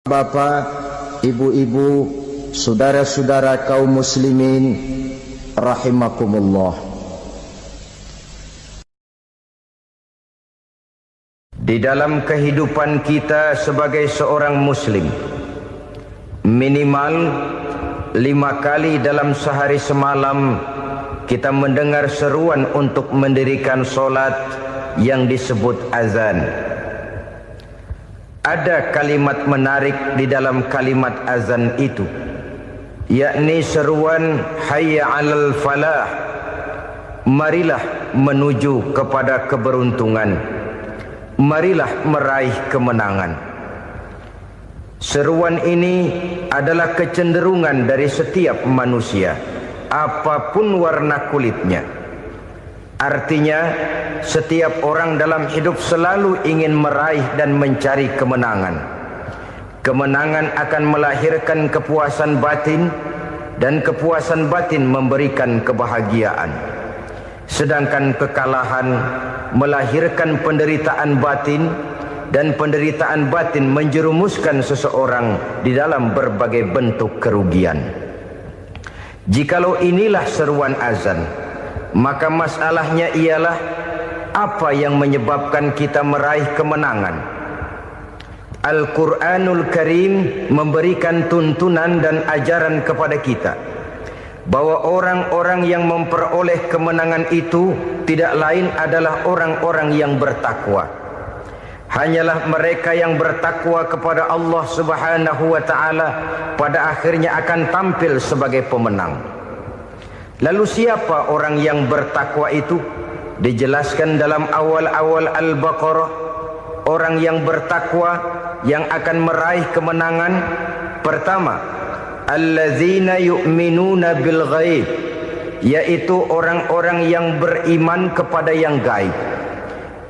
Bapak, ibu-ibu, saudara-saudara kaum muslimin rahimakumullah. Di dalam kehidupan kita sebagai seorang muslim, minimal 5 kali dalam sehari semalam kita mendengar seruan untuk mendirikan solat yang disebut azan. Ada kalimat menarik di dalam kalimat azan itu, yakni seruan hayya 'alal falah, marilah menuju kepada keberuntungan, marilah meraih kemenangan. Seruan ini adalah kecenderungan dari setiap manusia, apapun warna kulitnya. Artinya, setiap orang dalam hidup selalu ingin meraih dan mencari kemenangan. Kemenangan akan melahirkan kepuasan batin, dan kepuasan batin memberikan kebahagiaan. Sedangkan kekalahan melahirkan penderitaan batin, dan penderitaan batin menjerumuskan seseorang di dalam berbagai bentuk kerugian. Jikalau inilah seruan azan, maka masalahnya ialah apa yang menyebabkan kita meraih kemenangan. Al-Quranul Karim memberikan tuntunan dan ajaran kepada kita bahwa orang-orang yang memperoleh kemenangan itu tidak lain adalah orang-orang yang bertakwa. Hanyalah mereka yang bertakwa kepada Allah Subhanahu wa ta'ala pada akhirnya akan tampil sebagai pemenang. Lalu siapa orang yang bertakwa itu? Dijelaskan dalam awal-awal Al-Baqarah, orang yang bertakwa yang akan meraih kemenangan. Pertama, alladzina yu'minuna bil ghaib, yaitu orang-orang yang beriman kepada yang gaib.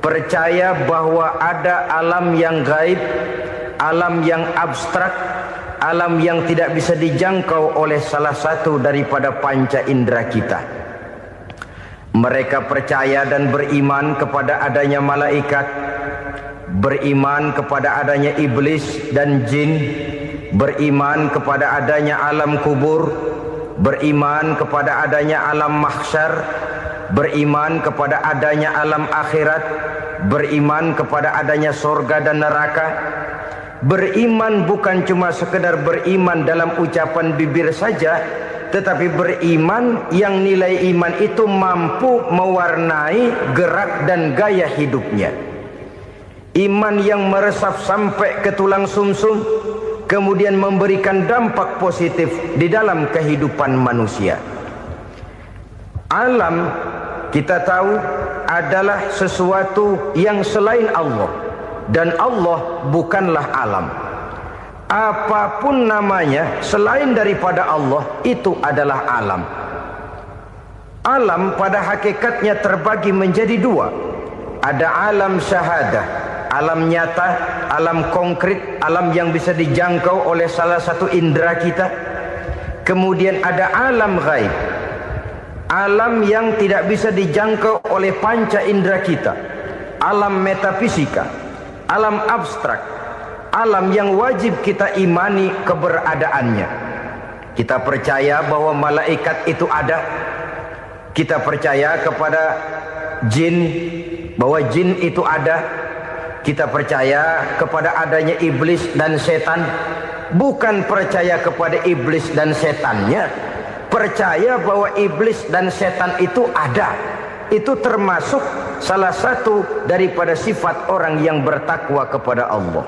Percaya bahwa ada alam yang gaib, alam yang abstrak, alam yang tidak bisa dijangkau oleh salah satu daripada panca indera kita. Mereka percaya dan beriman kepada adanya malaikat, beriman kepada adanya iblis dan jin, beriman kepada adanya alam kubur, beriman kepada adanya alam mahsyar, beriman kepada adanya alam akhirat, beriman kepada adanya surga dan neraka. Beriman bukan cuma sekedar beriman dalam ucapan bibir saja, tetapi beriman yang nilai iman itu mampu mewarnai gerak dan gaya hidupnya. Iman yang meresap sampai ke tulang sumsum, kemudian memberikan dampak positif di dalam kehidupan manusia. Alam, kita tahu, adalah sesuatu yang selain Allah, dan Allah bukanlah alam. Apapun namanya selain daripada Allah, itu adalah alam. Alam pada hakikatnya terbagi menjadi dua. Ada alam syahadah, alam nyata, alam konkret, alam yang bisa dijangkau oleh salah satu indera kita. Kemudian ada alam ghaib, alam yang tidak bisa dijangkau oleh panca indera kita, alam metafisika, alam abstrak, alam yang wajib kita imani keberadaannya. Kita percaya bahwa malaikat itu ada. Kita percaya kepada jin, bahwa jin itu ada. Kita percaya kepada adanya iblis dan setan. Bukan percaya kepada iblis dan setannya, percaya bahwa iblis dan setan itu ada. Itu termasuk salah satu daripada sifat orang yang bertakwa kepada Allah.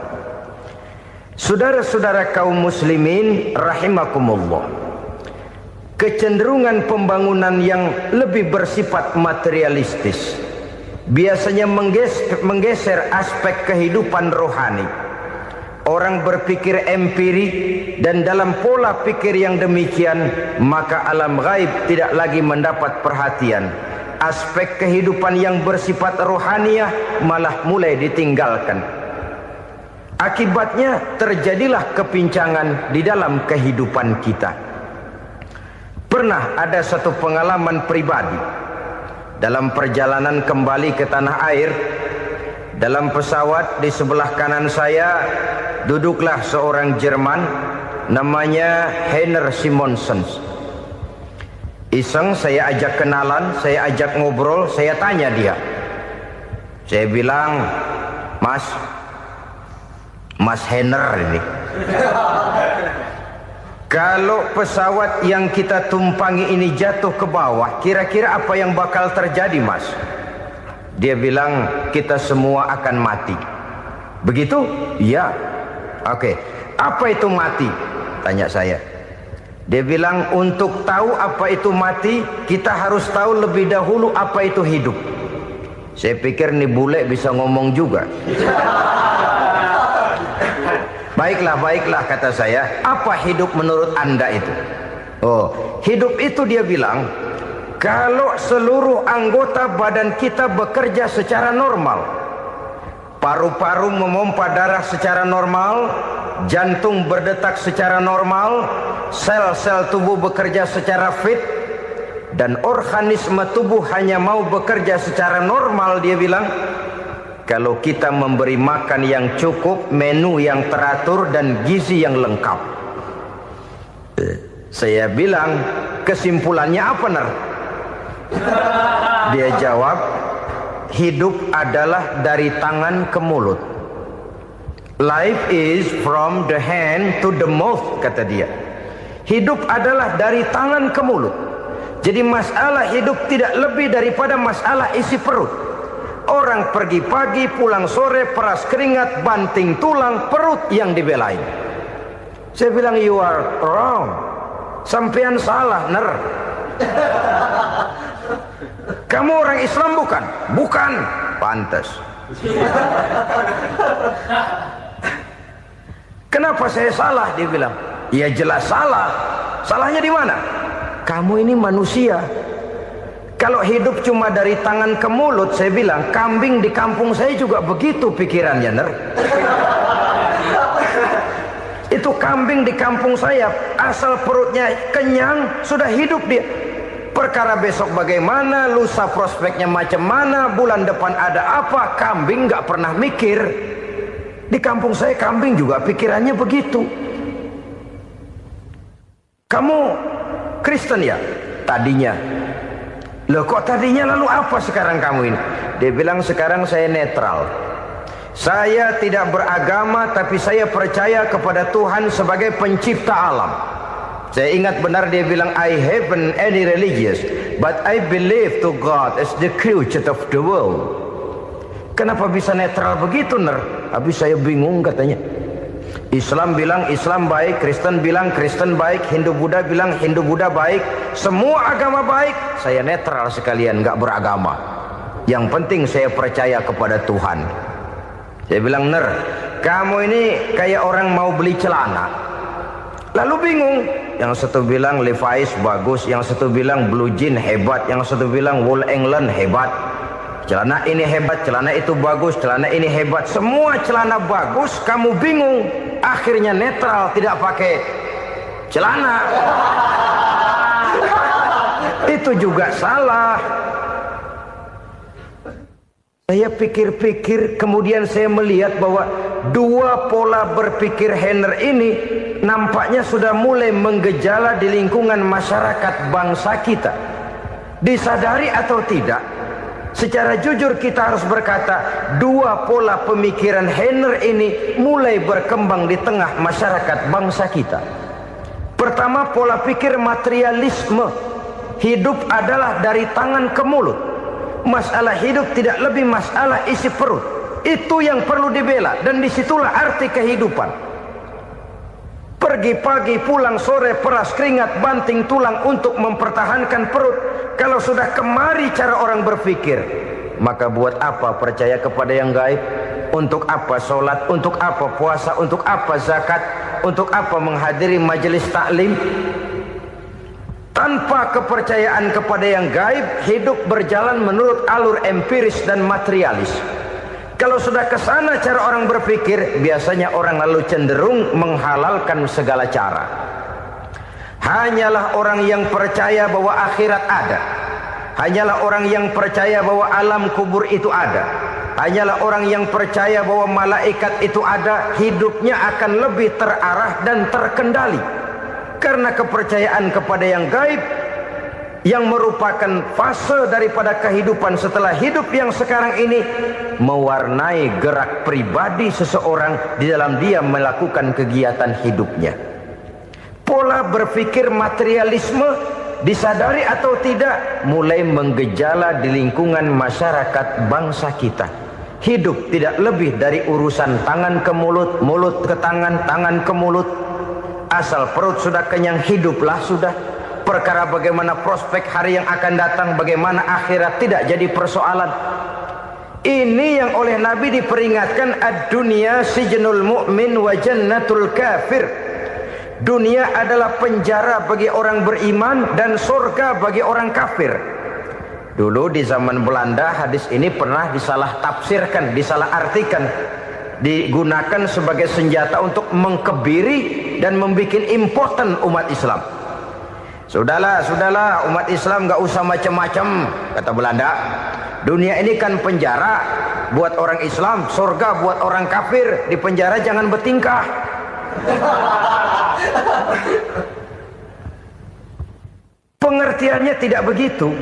Saudara-saudara kaum muslimin rahimakumullah, kecenderungan pembangunan yang lebih bersifat materialistis biasanya menggeser aspek kehidupan rohani. Orang berpikir empiri, dan dalam pola pikir yang demikian, maka alam gaib tidak lagi mendapat perhatian. Aspek kehidupan yang bersifat rohaniah malah mulai ditinggalkan. Akibatnya terjadilah kepincangan di dalam kehidupan kita. Pernah ada satu pengalaman pribadi dalam perjalanan kembali ke tanah air. Dalam pesawat di sebelah kanan saya duduklah seorang Jerman namanya Heiner Simonsen. Iseng saya ajak kenalan, saya ajak ngobrol, saya tanya dia. Saya bilang, Mas Heiner ini, kalau pesawat yang kita tumpangi ini jatuh ke bawah, kira-kira apa yang bakal terjadi, Mas? Dia bilang, kita semua akan mati. Begitu? Iya. Oke. Apa itu mati? Tanya saya. Dia bilang, untuk tahu apa itu mati, kita harus tahu lebih dahulu apa itu hidup. Saya pikir nih bule bisa ngomong juga. Baiklah kata saya. Apa hidup menurut Anda itu? Oh, hidup itu dia bilang, kalau seluruh anggota badan kita bekerja secara normal, paru-paru memompa darah secara normal, jantung berdetak secara normal, sel-sel tubuh bekerja secara fit, dan organisme tubuh hanya mau bekerja secara normal, dia bilang, kalau kita memberi makan yang cukup, menu yang teratur, dan gizi yang lengkap. Saya bilang, kesimpulannya apa, Ner? Dia jawab, hidup adalah dari tangan ke mulut. Life is from the hand to the mouth, kata dia. Hidup adalah dari tangan ke mulut. Jadi masalah hidup tidak lebih daripada masalah isi perut. Orang pergi pagi, pulang sore, peras keringat, banting tulang, perut yang dibelain. Saya bilang, you are wrong. Sampean salah, Ner. Kamu orang Islam bukan? Bukan. Pantas. Kenapa saya salah? Dia bilang, ya jelas salah. Salahnya di mana? Kamu ini manusia. Kalau hidup cuma dari tangan ke mulut, saya bilang, kambing di kampung saya juga begitu pikirannya, Ner. Itu kambing di kampung saya, asal perutnya kenyang, sudah hidup dia. Perkara besok bagaimana, lusa prospeknya macam mana, bulan depan ada apa, kambing nggak pernah mikir. Di kampung saya kambing juga pikirannya begitu. Kamu Kristen ya? Tadinya. Loh kok tadinya, lalu apa sekarang kamu ini? Dia bilang, sekarang saya netral. Saya tidak beragama, tapi saya percaya kepada Tuhan sebagai pencipta alam. Saya ingat benar dia bilang, I haven't any religious, but I believe to God as the creator of the world. Kenapa bisa netral begitu, Ner? Habis saya bingung katanya. Islam bilang Islam baik, Kristen bilang Kristen baik, Hindu Buddha bilang Hindu Buddha baik, semua agama baik. Saya netral sekalian, nggak beragama. Yang penting saya percaya kepada Tuhan. Saya bilang, Ner, kamu ini kayak orang mau beli celana, lalu bingung. Yang satu bilang Levi's bagus, yang satu bilang Blue Jean hebat, yang satu bilang Wool England hebat. Celana ini hebat, celana itu bagus, celana ini hebat. Semua celana bagus, kamu bingung. Akhirnya netral, tidak pakai celana. Itu juga salah. Saya pikir-pikir, kemudian saya melihat bahwa dua pola berpikir Heiner ini nampaknya sudah mulai menggejala di lingkungan masyarakat bangsa kita. Disadari atau tidak, secara jujur kita harus berkata, dua pola pemikiran Heiner ini mulai berkembang di tengah masyarakat bangsa kita. Pertama, pola pikir materialisme. Hidup adalah dari tangan ke mulut. Masalah hidup tidak lebih masalah isi perut. Itu yang perlu dibela, dan disitulah arti kehidupan. Pergi pagi, pulang sore, peras keringat, banting tulang untuk mempertahankan perut. Kalau sudah kemari cara orang berpikir, maka buat apa percaya kepada yang gaib? Untuk apa sholat? Untuk apa puasa? Untuk apa zakat? Untuk apa menghadiri majelis taklim? Tanpa kepercayaan kepada yang gaib, hidup berjalan menurut alur empiris dan materialis. Kalau sudah ke sana cara orang berpikir, biasanya orang lalu cenderung menghalalkan segala cara. Hanyalah orang yang percaya bahwa akhirat ada, hanyalah orang yang percaya bahwa alam kubur itu ada, hanyalah orang yang percaya bahwa malaikat itu ada, hidupnya akan lebih terarah dan terkendali. Karena kepercayaan kepada yang gaib, yang merupakan fase daripada kehidupan setelah hidup yang sekarang ini, mewarnai gerak pribadi seseorang di dalam dia melakukan kegiatan hidupnya. Pola berpikir materialisme, disadari atau tidak, mulai menggejala di lingkungan masyarakat bangsa kita. Hidup tidak lebih dari urusan tangan ke mulut, mulut ke tangan, tangan ke mulut. Asal perut sudah kenyang, hiduplah sudah. Perkara bagaimana prospek hari yang akan datang, bagaimana akhirat, tidak jadi persoalan. Ini yang oleh Nabi diperingatkan, ad-dunya sijnul mu'min wa jannatul kafir. Dunia adalah penjara bagi orang beriman dan surga bagi orang kafir. Dulu di zaman Belanda hadis ini pernah disalah tafsirkan, disalah artikan, digunakan sebagai senjata untuk mengkebiri dan membuat impoten umat Islam. Sudahlah umat Islam gak usah macam-macam, kata Belanda. Dunia ini kan penjara buat orang Islam, surga buat orang kafir. Di penjara jangan bertingkah. Pengertiannya tidak begitu.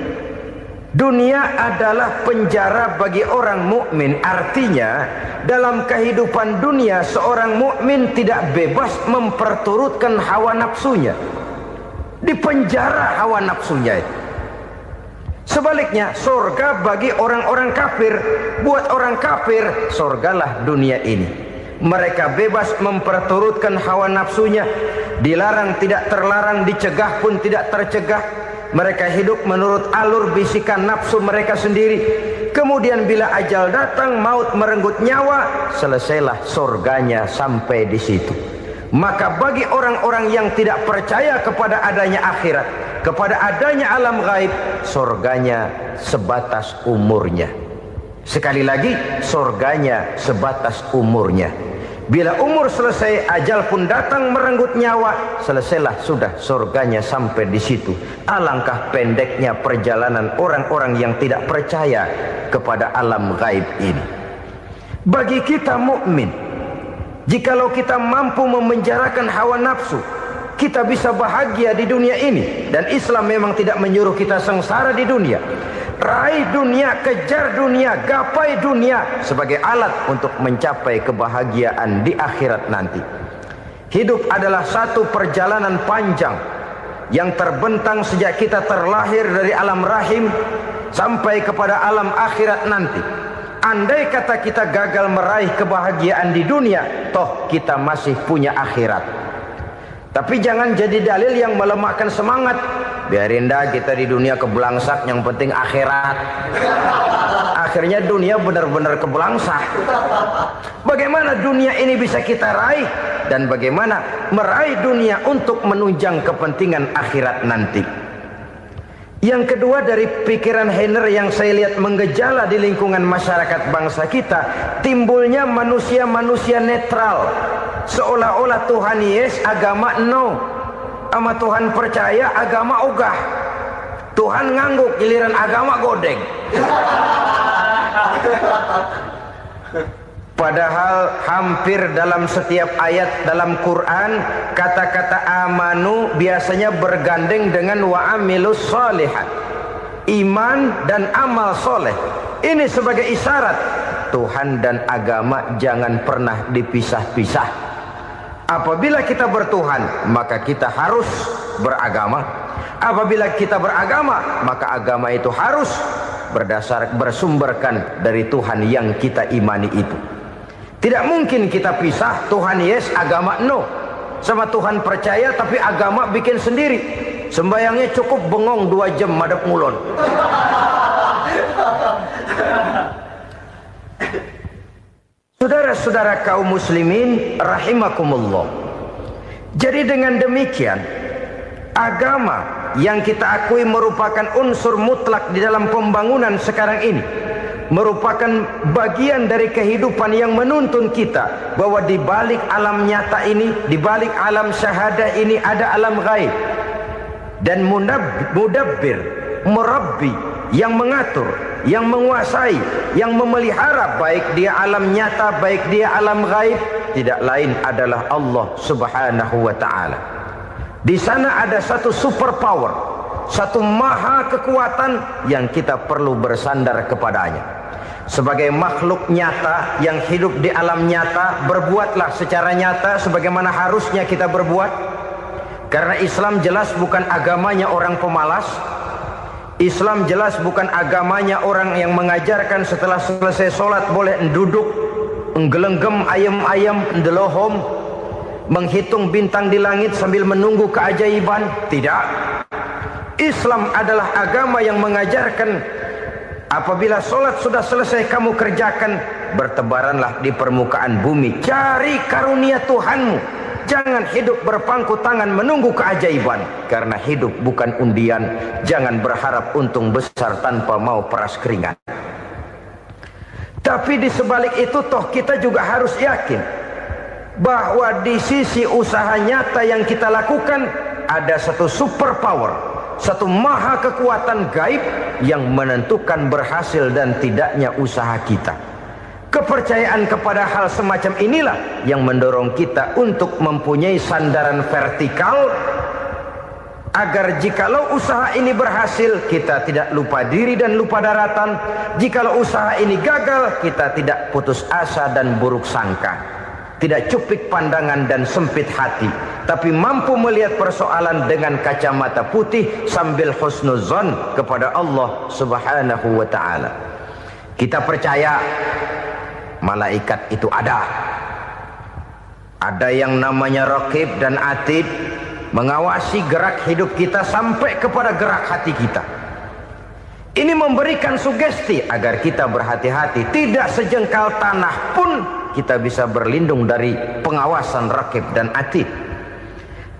Dunia adalah penjara bagi orang mukmin. Artinya dalam kehidupan dunia seorang mukmin tidak bebas memperturutkan hawa nafsunya. Di penjara hawa nafsunya itu. Sebaliknya surga bagi orang-orang kafir. Buat orang kafir surgalah dunia ini. Mereka bebas memperturutkan hawa nafsunya, dilarang tidak terlarang, dicegah pun tidak tercegah. Mereka hidup menurut alur bisikan nafsu mereka sendiri. Kemudian bila ajal datang, maut merenggut nyawa, selesailah surganya sampai di situ. Maka bagi orang-orang yang tidak percaya kepada adanya akhirat, kepada adanya alam gaib, surganya sebatas umurnya. Sekali lagi, surganya sebatas umurnya. Bila umur selesai, ajal pun datang merenggut nyawa, selesailah sudah surganya sampai di situ. Alangkah pendeknya perjalanan orang-orang yang tidak percaya kepada alam gaib ini. Bagi kita mukmin, jikalau kita mampu memenjarakan hawa nafsu, kita bisa bahagia di dunia ini. Dan Islam memang tidak menyuruh kita sengsara di dunia. Raih dunia, kejar dunia, gapai dunia sebagai alat untuk mencapai kebahagiaan di akhirat nanti. Hidup adalah satu perjalanan panjang yang terbentang sejak kita terlahir dari alam rahim sampai kepada alam akhirat nanti. Andai kata kita gagal meraih kebahagiaan di dunia, toh kita masih punya akhirat. Tapi jangan jadi dalil yang melemahkan semangat. Biarin dah kita di dunia kebelangsak, yang penting akhirat. Akhirnya dunia benar-benar kebelangsak. Bagaimana dunia ini bisa kita raih, dan bagaimana meraih dunia untuk menunjang kepentingan akhirat nanti. Yang kedua, dari pikiran Heiner yang saya lihat menggejala di lingkungan masyarakat bangsa kita, timbulnya manusia-manusia netral. Seolah-olah Tuhan yes, agama no. Sama Tuhan percaya, agama ogah. Tuhan ngangguk, giliran agama godeng. Padahal hampir dalam setiap ayat dalam Quran, kata-kata amanu biasanya bergandeng dengan wa amilus sholihat. Iman dan amal soleh. Ini sebagai isyarat Tuhan dan agama jangan pernah dipisah-pisah. Apabila kita bertuhan, maka kita harus beragama. Apabila kita beragama, maka agama itu harus bersumberkan dari Tuhan yang kita imani itu. Tidak mungkin kita pisah, Tuhan yes, agama no. Sama Tuhan percaya tapi agama bikin sendiri. Sembayangnya cukup bengong 2 jam madep ngulon. Saudara-saudara kaum muslimin rahimakumullah. Jadi dengan demikian, agama yang kita akui merupakan unsur mutlak di dalam pembangunan sekarang ini, merupakan bagian dari kehidupan yang menuntun kita bahwa di balik alam nyata ini, di balik alam syahadah ini ada alam gaib. Dan mudabbir, murabbi yang mengatur, yang menguasai, yang memelihara, baik dia alam nyata, baik dia alam gaib, tidak lain adalah Allah Subhanahu wa ta'ala. Di sana ada satu super power, satu maha kekuatan yang kita perlu bersandar kepadanya. Sebagai makhluk nyata yang hidup di alam nyata, berbuatlah secara nyata sebagaimana harusnya kita berbuat. Karena Islam jelas bukan agamanya orang pemalas. Islam jelas bukan agamanya orang yang mengajarkan setelah selesai sholat boleh duduk, nggelenggem ayam-ayam, ndelohom, menghitung bintang di langit sambil menunggu keajaiban. Tidak. Islam adalah agama yang mengajarkan apabila sholat sudah selesai kamu kerjakan, bertebaranlah di permukaan bumi, cari karunia Tuhanmu. Jangan hidup berpangku tangan menunggu keajaiban. Karena hidup bukan undian. Jangan berharap untung besar tanpa mau peras keringat. Tapi di sebalik itu toh kita juga harus yakin bahwa di sisi usaha nyata yang kita lakukan ada satu super power, satu maha kekuatan gaib yang menentukan berhasil dan tidaknya usaha kita. Kepercayaan kepada hal semacam inilah yang mendorong kita untuk mempunyai sandaran vertikal, agar jikalau usaha ini berhasil, kita tidak lupa diri dan lupa daratan. Jikalau usaha ini gagal, kita tidak putus asa dan buruk sangka, tidak cupik pandangan dan sempit hati, tapi mampu melihat persoalan dengan kacamata putih sambil husnuzon kepada Allah Subhanahu wa ta'ala. Kita percaya malaikat itu ada. Ada yang namanya raqib dan atid, mengawasi gerak hidup kita sampai kepada gerak hati kita. Ini memberikan sugesti agar kita berhati-hati, tidak sejengkal tanah pun kita bisa berlindung dari pengawasan raqib dan atid.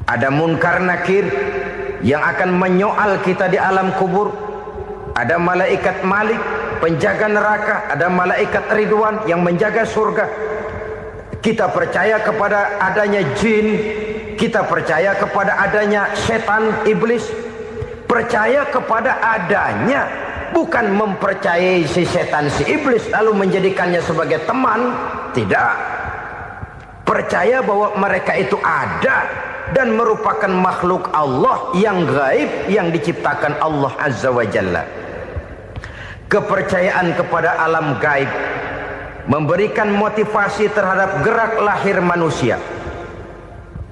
Ada munkar nakir yang akan menyoal kita di alam kubur. Ada malaikat Malik, penjaga neraka. Ada malaikat Ridwan yang menjaga surga. Kita percaya kepada adanya jin, kita percaya kepada adanya setan, iblis. Percaya kepada adanya, bukan mempercayai si setan, si iblis lalu menjadikannya sebagai teman. Tidak. Percaya bahwa mereka itu ada dan merupakan makhluk Allah yang gaib, yang diciptakan Allah Azza wa Jalla. Kepercayaan kepada alam gaib memberikan motivasi terhadap gerak lahir manusia,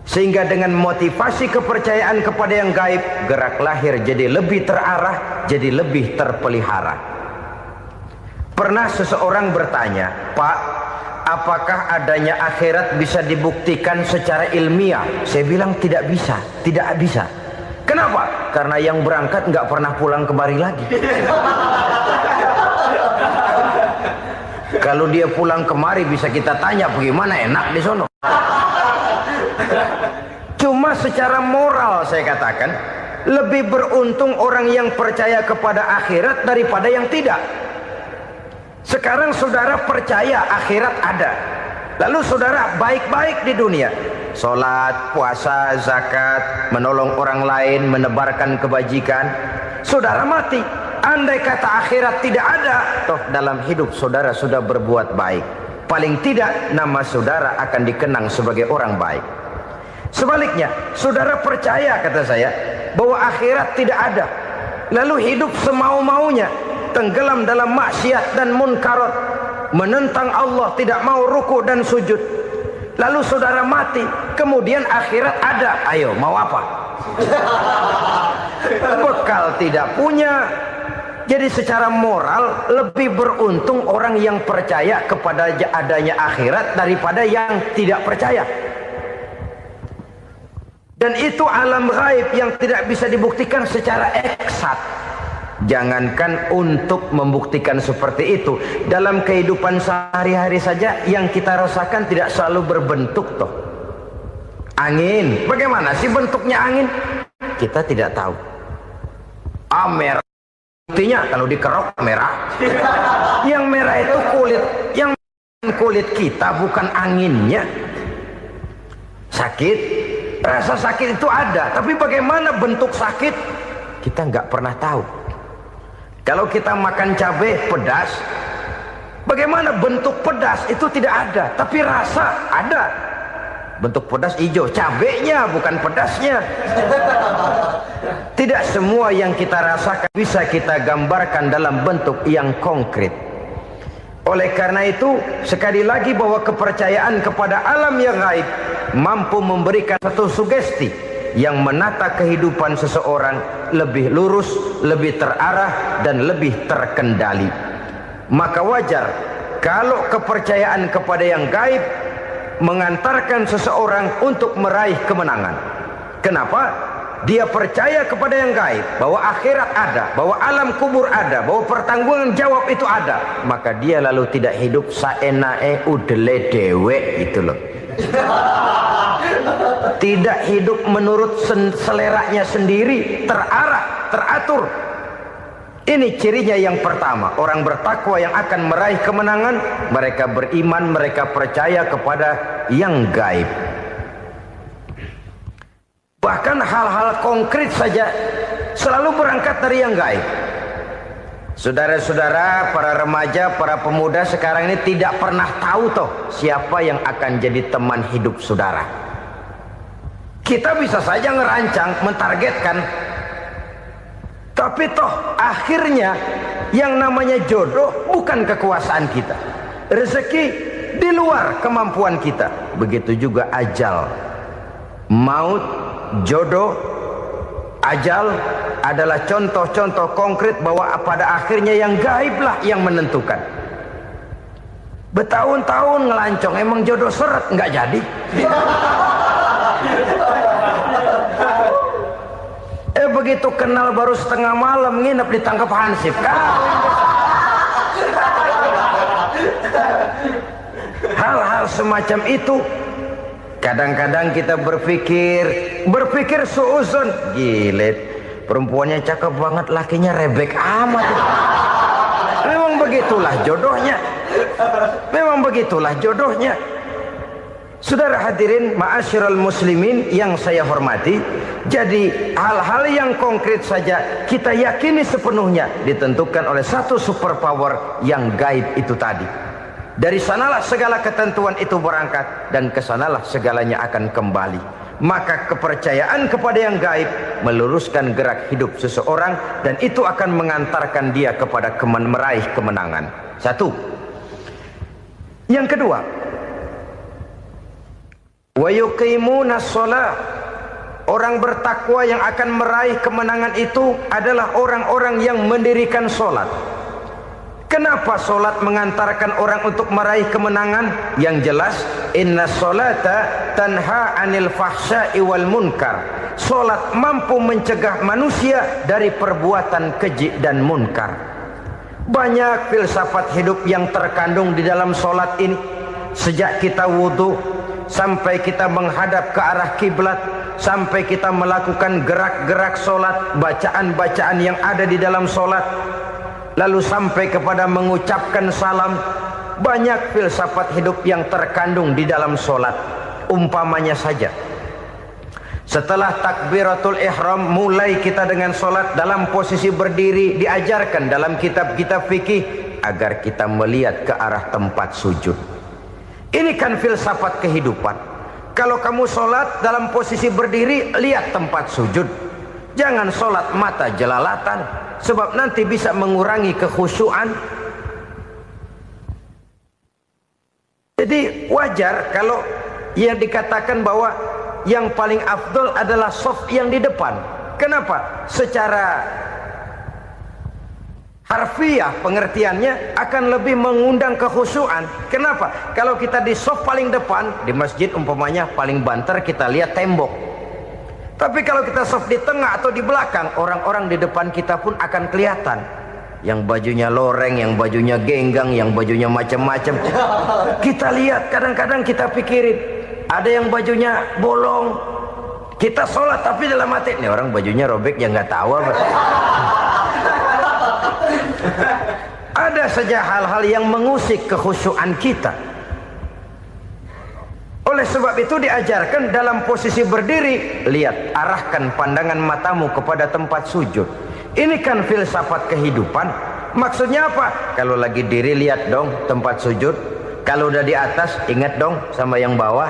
sehingga dengan motivasi kepercayaan kepada yang gaib, gerak lahir jadi lebih terarah, jadi lebih terpelihara. Pernah seseorang bertanya, "Pak, apakah adanya akhirat bisa dibuktikan secara ilmiah?" Saya bilang tidak bisa, tidak bisa. Kenapa? Karena yang berangkat nggak pernah pulang kemari lagi. Kalau dia pulang kemari bisa kita tanya bagaimana enak di sono. Cuma secara moral saya katakan, lebih beruntung orang yang percaya kepada akhirat daripada yang tidak. Sekarang saudara percaya akhirat ada, lalu saudara baik-baik di dunia, sholat, puasa, zakat, menolong orang lain, menebarkan kebajikan. Saudara mati, andai kata akhirat tidak ada, toh dalam hidup saudara sudah berbuat baik. Paling tidak nama saudara akan dikenang sebagai orang baik. Sebaliknya, saudara percaya, kata saya, bahwa akhirat tidak ada, lalu hidup semau-maunya, tenggelam dalam maksiat dan munkarat, menentang Allah, tidak mau ruku dan sujud. Lalu saudara mati, kemudian akhirat ada. Ayo, mau apa? Bekal tidak punya. Jadi secara moral lebih beruntung orang yang percaya kepada adanya akhirat daripada yang tidak percaya. Dan itu alam gaib yang tidak bisa dibuktikan secara eksat. Jangankan untuk membuktikan seperti itu, dalam kehidupan sehari-hari saja yang kita rasakan tidak selalu berbentuk toh. Angin, bagaimana sih bentuknya angin? Kita tidak tahu. Merah, buktinya kalau dikerok merah. Yang merah itu kulit, yang kulit kita bukan anginnya. Sakit, rasa sakit itu ada, tapi bagaimana bentuk sakit kita nggak pernah tahu. Kalau kita makan cabai pedas, bagaimana bentuk pedas itu tidak ada, tapi rasa ada. Bentuk pedas hijau, cabenya bukan pedasnya. Tidak semua yang kita rasakan bisa kita gambarkan dalam bentuk yang konkret. Oleh karena itu, sekali lagi bahwa kepercayaan kepada alam yang gaib mampu memberikan satu sugesti yang menata kehidupan seseorang lebih lurus, lebih terarah, dan lebih terkendali. Maka wajar kalau kepercayaan kepada yang gaib mengantarkan seseorang untuk meraih kemenangan. Kenapa? Dia percaya kepada yang gaib, bahwa akhirat ada, bahwa alam kubur ada, bahwa pertanggungan jawab itu ada. Maka dia lalu tidak hidup saenae udele dewe, itu loh. Tidak hidup menurut seleranya sendiri, terarah, teratur. Ini cirinya yang pertama. Orang bertakwa yang akan meraih kemenangan, mereka beriman, mereka percaya kepada yang gaib. Bahkan hal-hal konkret saja selalu berangkat dari yang gaib. Saudara-saudara, para remaja, para pemuda sekarang ini tidak pernah tahu toh siapa yang akan jadi teman hidup saudara. Kita bisa saja ngerancang, mentargetkan, tapi toh akhirnya yang namanya jodoh bukan kekuasaan kita. Rezeki di luar kemampuan kita. Begitu juga ajal. Maut, jodoh, ajal adalah contoh-contoh konkret bahwa pada akhirnya yang gaiblah yang menentukan. Bertahun-tahun ngelancong, emang jodoh seret, nggak jadi. Begitu kenal baru setengah malam nginep ditangkap hansip. Hal-hal semacam itu kadang-kadang kita berpikir suuzon, gilet, perempuannya cakep banget, lakinya rebek amat. Memang begitulah jodohnya. Memang begitulah jodohnya. Saudara hadirin ma'asyiral muslimin yang saya hormati, jadi hal-hal yang konkret saja kita yakini sepenuhnya ditentukan oleh satu superpower yang gaib itu tadi. Dari sanalah segala ketentuan itu berangkat dan kesanalah segalanya akan kembali. Maka kepercayaan kepada yang gaib meluruskan gerak hidup seseorang dan itu akan mengantarkan dia kepada meraih kemenangan. Satu. Yang kedua, wa yuqimuna shalah. Orang bertakwa yang akan meraih kemenangan itu adalah orang-orang yang mendirikan sholat. Kenapa sholat mengantarkan orang untuk meraih kemenangan? Yang jelas, inna sholata tanha anil fahsya'i wal munkar. Sholat mampu mencegah manusia dari perbuatan keji dan munkar. Banyak filsafat hidup yang terkandung di dalam sholat ini. Sejak kita wudhu sampai kita menghadap ke arah kiblat, sampai kita melakukan gerak-gerak sholat, bacaan-bacaan yang ada di dalam sholat, lalu sampai kepada mengucapkan salam. Banyak filsafat hidup yang terkandung di dalam sholat. Umpamanya saja, setelah takbiratul ihram mulai kita dengan sholat dalam posisi berdiri, diajarkan dalam kitab-kitab fikih agar kita melihat ke arah tempat sujud. Ini kan filsafat kehidupan. Kalau kamu sholat dalam posisi berdiri, lihat tempat sujud. Jangan sholat mata jelalatan, sebab nanti bisa mengurangi kekhusyuan. Jadi wajar kalau yang dikatakan bahwa yang paling afdol adalah shaf yang di depan. Kenapa? Secara harfiah pengertiannya akan lebih mengundang kekhusyuan. Kenapa? Kalau kita di shaf paling depan di masjid umpamanya paling banter kita lihat tembok. Tapi kalau kita shaf di tengah atau di belakang, orang-orang di depan kita pun akan kelihatan. Yang bajunya loreng, yang bajunya genggang, yang bajunya macam-macam. Kita lihat, kadang-kadang kita pikirin, ada yang bajunya bolong. Kita sholat tapi dalam hati, nih orang bajunya robek yang nggak tahu apa. Ada saja hal-hal yang mengusik kekhusyuan kita. Oleh sebab itu diajarkan dalam posisi berdiri, lihat, arahkan pandangan matamu kepada tempat sujud. Ini kan filsafat kehidupan. Maksudnya apa? Kalau lagi diri lihat dong tempat sujud. Kalau udah di atas ingat dong sama yang bawah.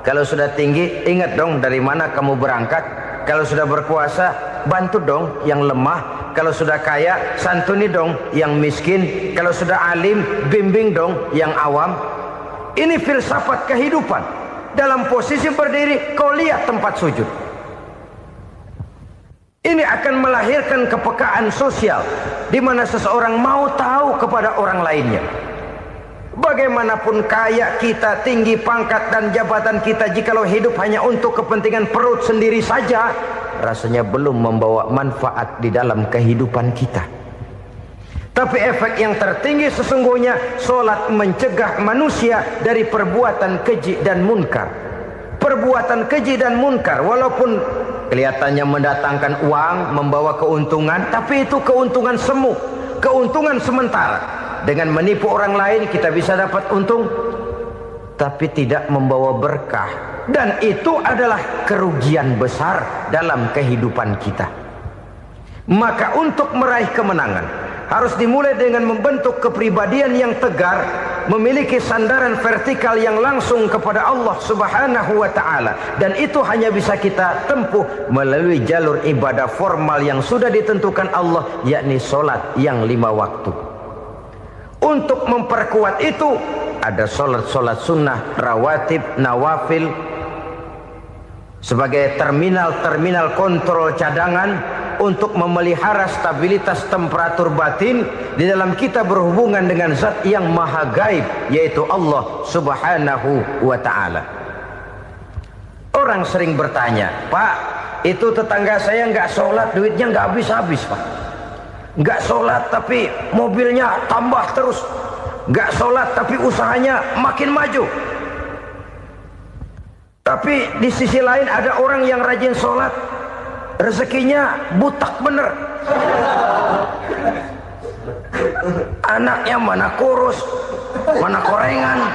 Kalau sudah tinggi ingat dong dari mana kamu berangkat. Kalau sudah berkuasa bantu dong yang lemah. Kalau sudah kaya santuni dong yang miskin. Kalau sudah alim bimbing dong yang awam. Ini filsafat kehidupan. Dalam posisi berdiri kau lihat tempat sujud. Ini akan melahirkan kepekaan sosial di mana seseorang mau tahu kepada orang lainnya. Bagaimanapun kaya kita, tinggi pangkat dan jabatan kita, jikalau hidup hanya untuk kepentingan perut sendiri saja, rasanya belum membawa manfaat di dalam kehidupan kita. Tapi efek yang tertinggi sesungguhnya, solat mencegah manusia dari perbuatan keji dan munkar. Perbuatan keji dan munkar walaupun kelihatannya mendatangkan uang, membawa keuntungan, tapi itu keuntungan semu, keuntungan sementara. Dengan menipu orang lain kita bisa dapat untung, tapi tidak membawa berkah. Dan itu adalah kerugian besar dalam kehidupan kita. Maka untuk meraih kemenangan harus dimulai dengan membentuk kepribadian yang tegar, memiliki sandaran vertikal yang langsung kepada Allah Subhanahu wa ta'ala. Dan itu hanya bisa kita tempuh melalui jalur ibadah formal yang sudah ditentukan Allah, yakni solat yang 5 waktu. Untuk memperkuat itu ada solat-solat sunnah, rawatib, nawafil sebagai terminal-terminal kontrol cadangan untuk memelihara stabilitas temperatur batin di dalam kita berhubungan dengan zat yang maha gaib, yaitu Allah Subhanahu wa ta'ala. Orang sering bertanya, Pak, itu tetangga saya nggak sholat, duitnya nggak habis-habis, Pak. Nggak sholat tapi mobilnya tambah terus. Nggak sholat tapi usahanya makin maju. Tapi di sisi lain ada orang yang rajin sholat, rezekinya butak bener. Anaknya mana kurus, mana korengan.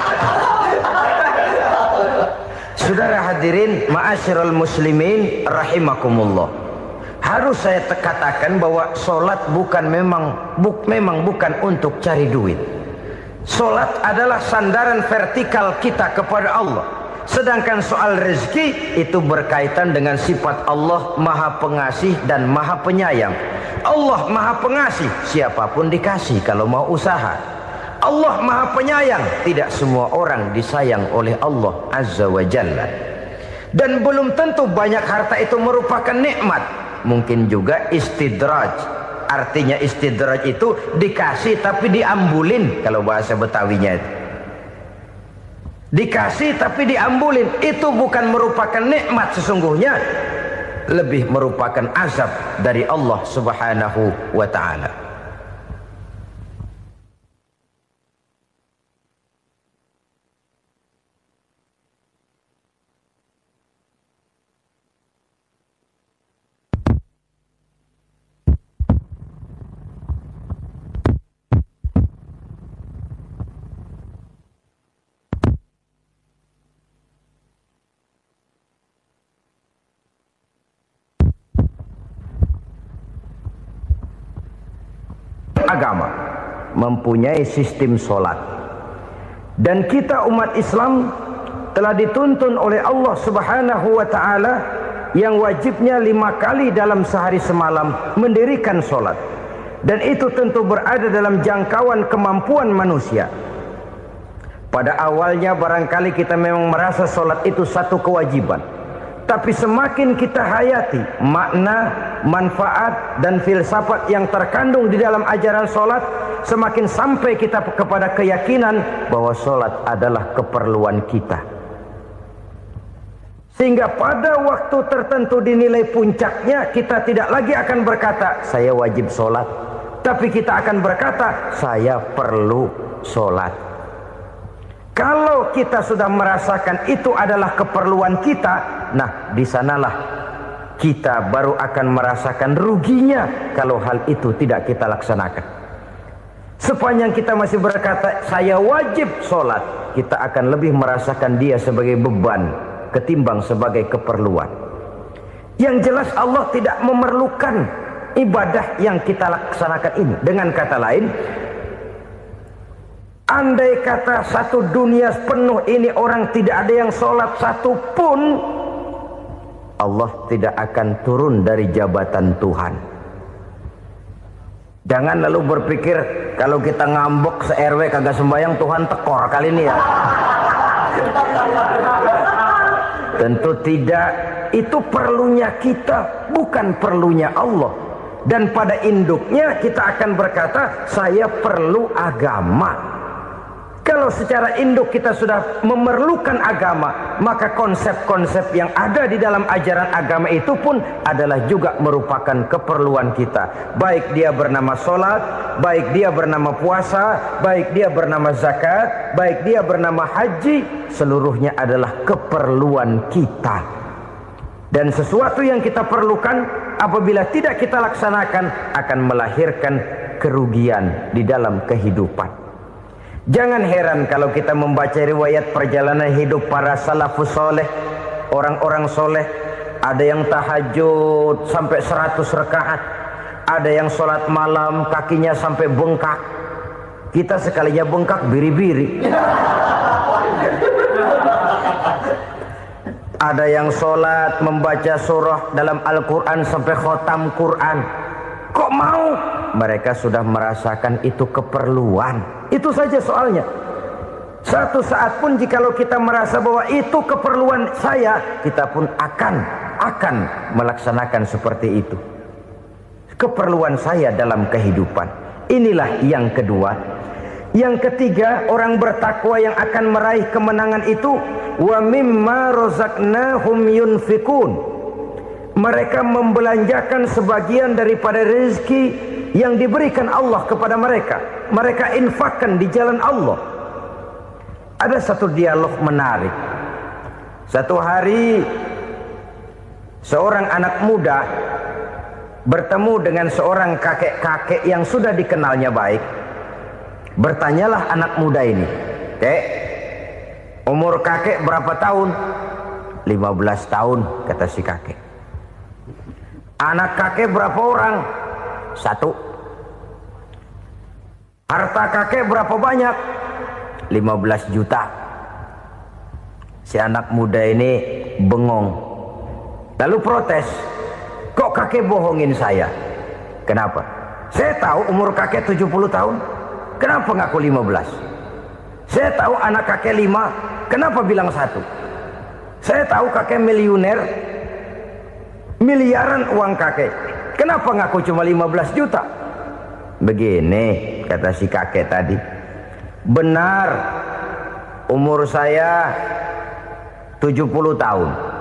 Saudara hadirin ma'asyiral muslimin rahimakumullah. Harus saya katakan bahwa solat memang bukan untuk cari duit. Solat adalah sandaran vertikal kita kepada Allah. Sedangkan soal rezeki itu berkaitan dengan sifat Allah maha pengasih dan maha penyayang. Allah maha pengasih, siapapun dikasih kalau mau usaha. Allah maha penyayang, tidak semua orang disayang oleh Allah Azza wa Jalla. Dan belum tentu banyak harta itu merupakan nikmat. Mungkin juga istidraj. Artinya istidraj itu dikasih tapi diambulin, kalau bahasa Betawinya itu. Dikasih tapi diambulin, itu bukan merupakan nikmat sesungguhnya, lebih merupakan azab dari Allah Subhanahu wa ta'ala. Agama mempunyai sistem solat, dan kita umat Islam telah dituntun oleh Allah Subhanahu wa ta'ala yang wajibnya 5 kali dalam sehari semalam mendirikan solat, dan itu tentu berada dalam jangkauan kemampuan manusia. Pada awalnya barangkali kita memang merasa solat itu satu kewajiban, tapi semakin kita hayati makna, manfaat dan filsafat yang terkandung di dalam ajaran solat, semakin sampai kita kepada keyakinan bahwa solat adalah keperluan kita. Sehingga pada waktu tertentu dinilai puncaknya, kita tidak lagi akan berkata saya wajib solat, tapi kita akan berkata saya perlu solat. Kalau kita sudah merasakan itu adalah keperluan kita, nah di sanalah kita baru akan merasakan ruginya kalau hal itu tidak kita laksanakan. Sepanjang kita masih berkata saya wajib sholat, kita akan lebih merasakan dia sebagai beban ketimbang sebagai keperluan. Yang jelas Allah tidak memerlukan ibadah yang kita laksanakan ini. Dengan kata lain, andai kata satu dunia penuh ini orang tidak ada yang sholat satu pun, Allah tidak akan turun dari jabatan Tuhan. Jangan lalu berpikir kalau kita ngambek se-RW kagak sembahyang Tuhan tekor kali ini ya. Tentu tidak. Itu perlunya kita, bukan perlunya Allah. Dan pada induknya kita akan berkata, saya perlu agama. Kalau secara induk kita sudah memerlukan agama, maka konsep-konsep yang ada di dalam ajaran agama itu pun adalah juga merupakan keperluan kita. Baik dia bernama sholat, baik dia bernama puasa, baik dia bernama zakat, baik dia bernama haji, seluruhnya adalah keperluan kita. Dan sesuatu yang kita perlukan apabila tidak kita laksanakan akan melahirkan kerugian di dalam kehidupan. Jangan heran kalau kita membaca riwayat perjalanan hidup para salafus soleh, orang-orang soleh. Ada yang tahajud sampai 100 rakaat, ada yang sholat malam kakinya sampai bengkak. Kita sekalinya bengkak biri-biri. Ada yang sholat membaca surah dalam Al-Quran sampai khotam Quran. Kok mau? Mereka sudah merasakan itu keperluan. Itu saja soalnya. Satu saat pun jikalau kita merasa bahwa itu keperluan saya, kita pun akan melaksanakan seperti itu. Keperluan saya dalam kehidupan. Inilah yang kedua. Yang ketiga, orang bertakwa yang akan meraih kemenangan itu, wa mimma razaqnahum yunfikun. Mereka membelanjakan sebagian daripada rezeki yang diberikan Allah kepada mereka. Mereka infakkan di jalan Allah. Ada satu dialog menarik. Satu hari seorang anak muda bertemu dengan seorang kakek-kakek yang sudah dikenalnya baik. Bertanyalah anak muda ini, "Kek, umur kakek berapa tahun?" 15 tahun, kata si kakek. "Anak kakek berapa orang?" 1. "Harta kakek berapa banyak?" 15 juta. Si anak muda ini bengong. Lalu protes, "Kok kakek bohongin saya?" "Kenapa?" "Saya tahu umur kakek 70 tahun. Kenapa ngaku 15? Saya tahu anak kakek 5. Kenapa bilang 1? Saya tahu kakek miliuner, miliaran uang kakek. Kenapa ngaku cuma 15 juta? Begini, kata si kakek tadi. Benar, umur saya 70 tahun.